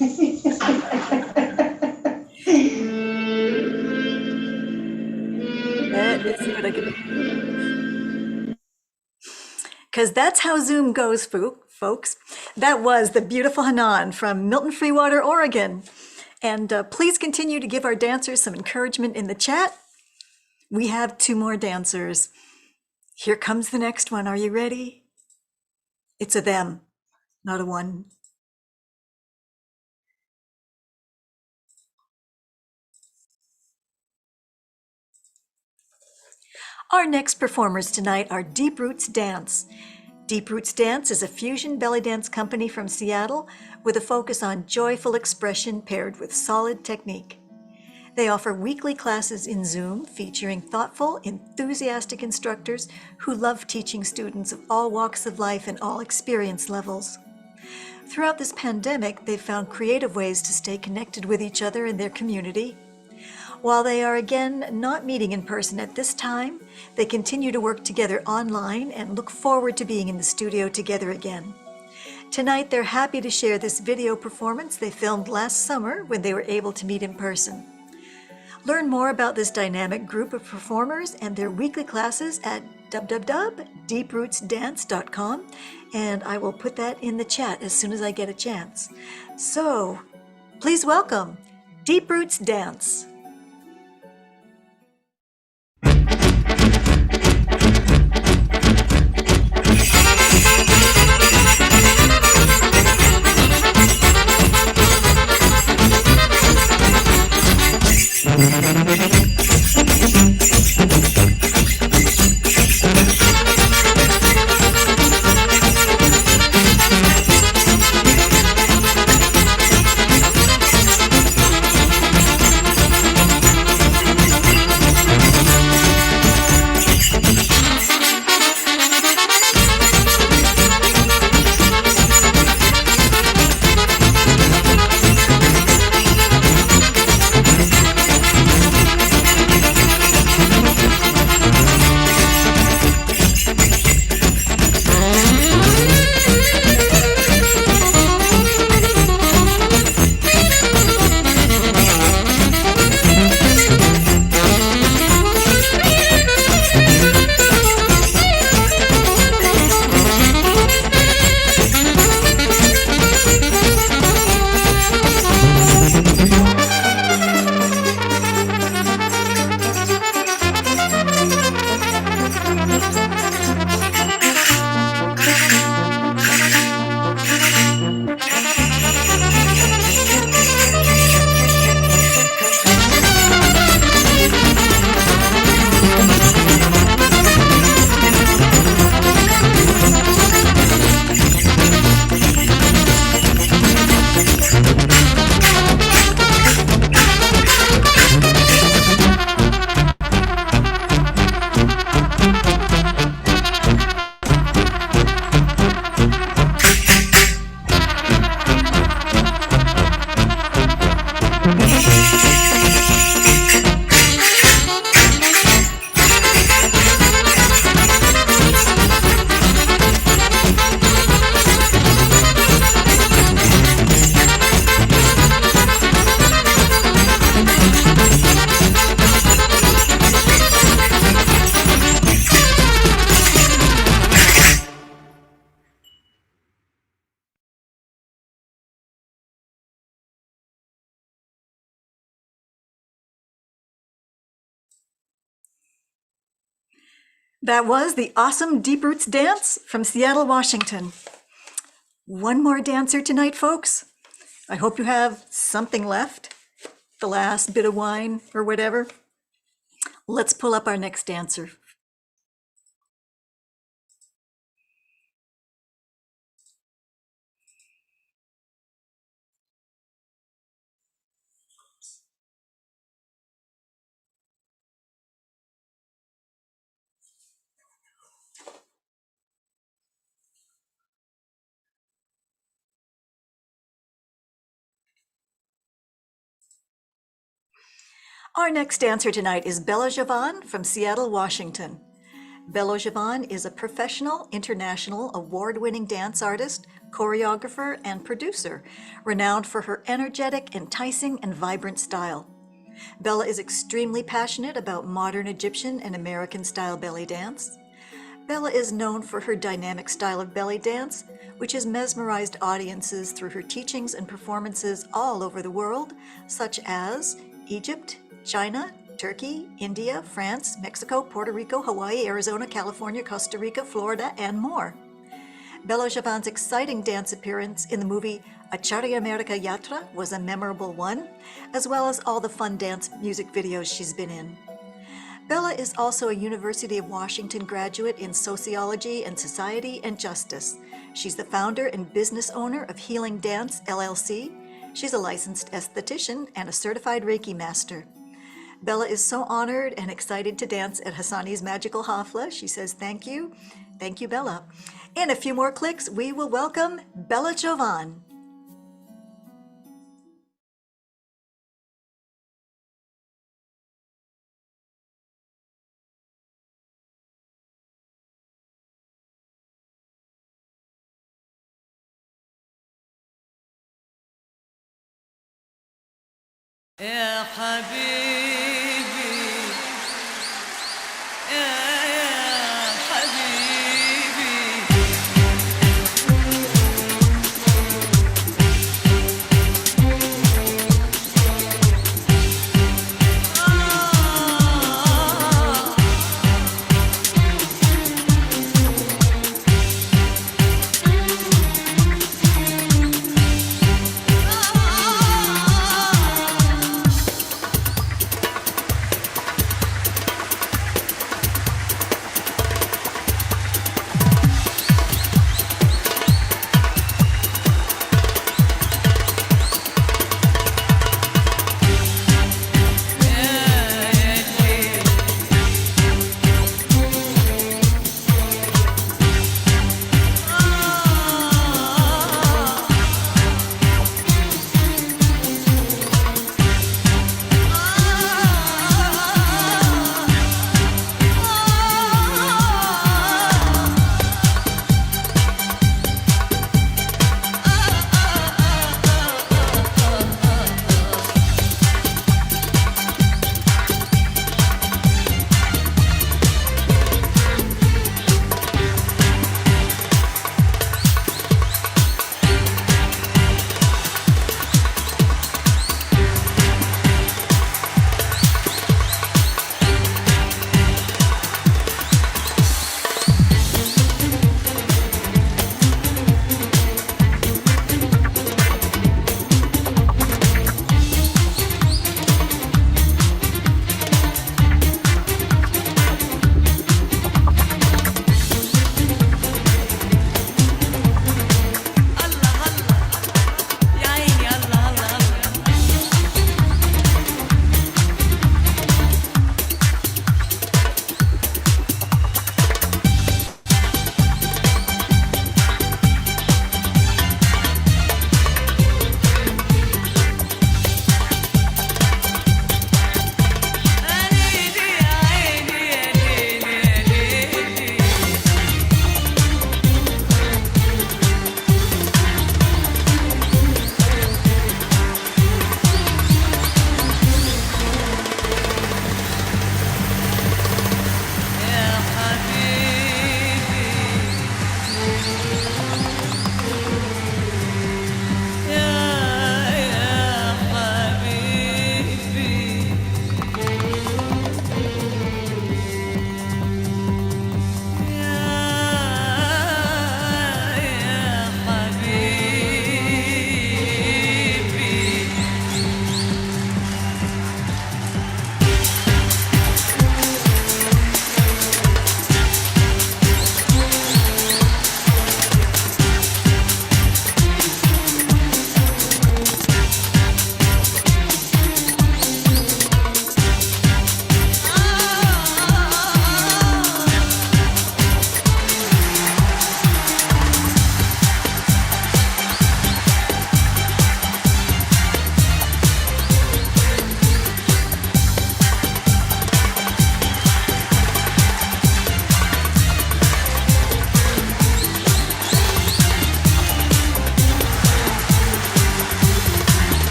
Let's see what I can. Because that's how Zoom goes, folks. That was the beautiful Hanan from Milton-Freewater, Oregon. And please continue to give our dancers some encouragement in the chat. We have 2 more dancers. Here comes the next one. Are you ready? It's a them, not a one. Our next performers tonight are Deep Roots Dance. Deep Roots Dance is a fusion belly dance company from Seattle with a focus on joyful expression paired with solid technique. They offer weekly classes in Zoom featuring thoughtful, enthusiastic instructors who love teaching students of all walks of life and all experience levels. Throughout this pandemic, they've found creative ways to stay connected with each other and their community. While they are again not meeting in person at this time, they continue to work together online and look forward to being in the studio together again. Tonight, they're happy to share this video performance they filmed last summer when they were able to meet in person. Learn more about this dynamic group of performers and their weekly classes at www.deeprootsdance.com, and I will put that in the chat as soon as I get a chance. So, please welcome Deep Roots Dance. That was the awesome Deep Roots Dance from Seattle, Washington. One more dancer tonight, folks. I hope you have something left, the last bit of wine or whatever. Let's pull up our next dancer. Our next dancer tonight is Bella Jovan from Seattle, Washington. Bella Jovan is a professional, international, award-winning dance artist, choreographer, and producer, renowned for her energetic, enticing, and vibrant style. Bella is extremely passionate about modern Egyptian and American-style belly dance. Bella is known for her dynamic style of belly dance, which has mesmerized audiences through her teachings and performances all over the world, such as Egypt, China, Turkey, India, France, Mexico, Puerto Rico, Hawaii, Arizona, California, Costa Rica, Florida, and more. Bella Jovan's exciting dance appearance in the movie Acharya America Yatra was a memorable one, as well as all the fun dance music videos she's been in. Bella is also a University of Washington graduate in Sociology and Society and Justice. She's the founder and business owner of Healing Dance, LLC. She's a licensed esthetician and a certified Reiki master. Bella is so honored and excited to dance at Hasani's Magical Hafla. She says thank you. Thank you, Bella. In a few more clicks, we will welcome Bella Jovan. يا حبيبي يا حبيبي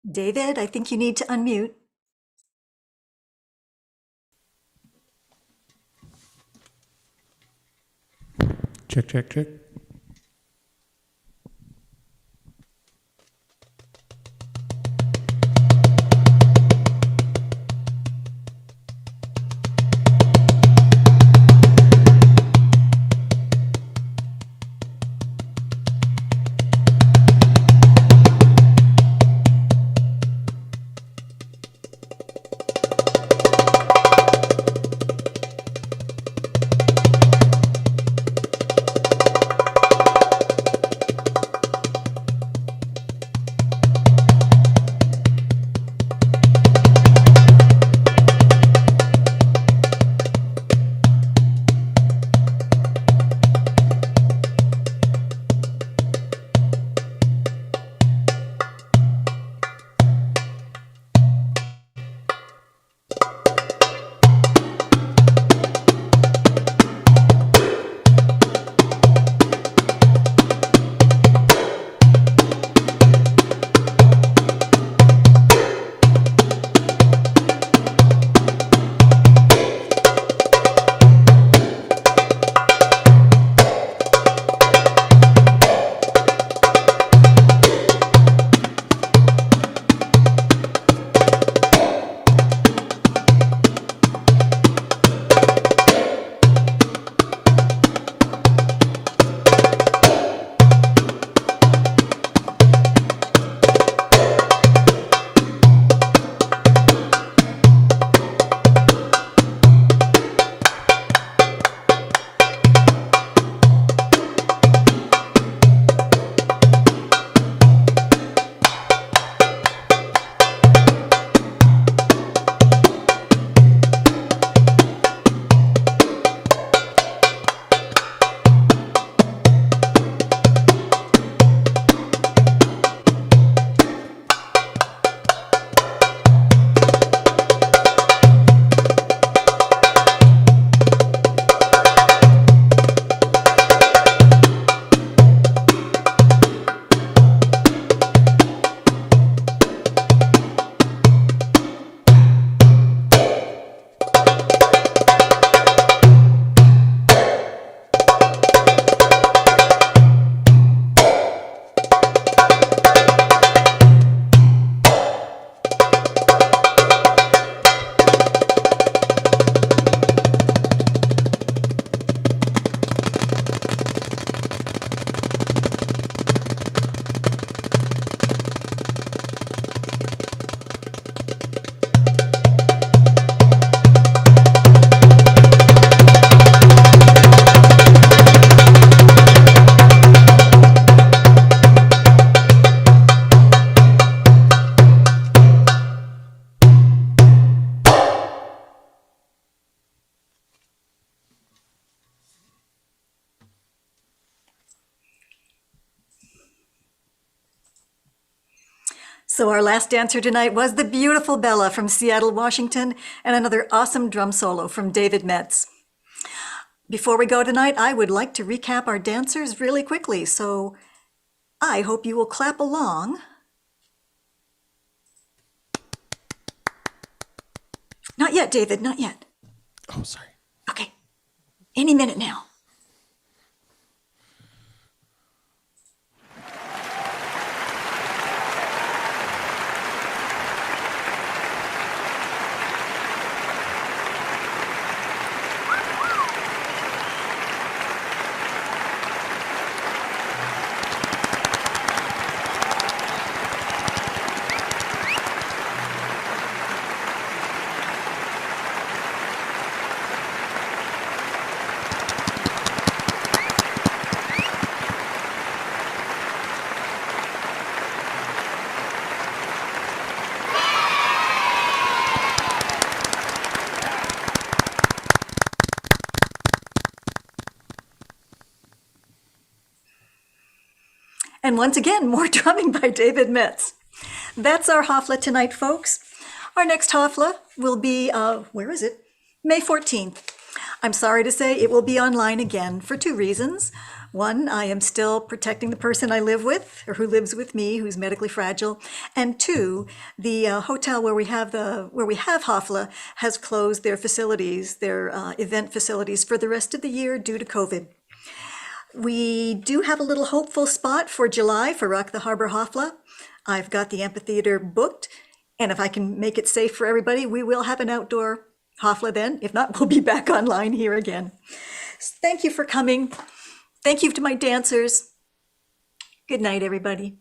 David, I think you need to unmute. Check, check, check. So our last dancer tonight was the beautiful Bella from Seattle, Washington, and another awesome drum solo from David Metz. Before we go tonight, I would like to recap our dancers really quickly, so I hope you will clap along. Not yet, David, not yet. Oh, sorry. Okay, any minute now. And once again, more drumming by David Metz. That's our Hafla tonight, folks. Our next Hafla will be, where is it? May 14th. I'm sorry to say it will be online again for two reasons. One, I am still protecting the person I live with, or who lives with me, who's medically fragile. And two, the hotel where we have Hafla has closed their facilities, their event facilities for the rest of the year due to COVID. We do have a little hopeful spot for July for Rock the Harbor Hafla. I've got the amphitheater booked, and if I can make it safe for everybody, we will have an outdoor Hafla then. If not, we'll be back online here again. Thank you for coming. Thank you to my dancers. Good night, everybody.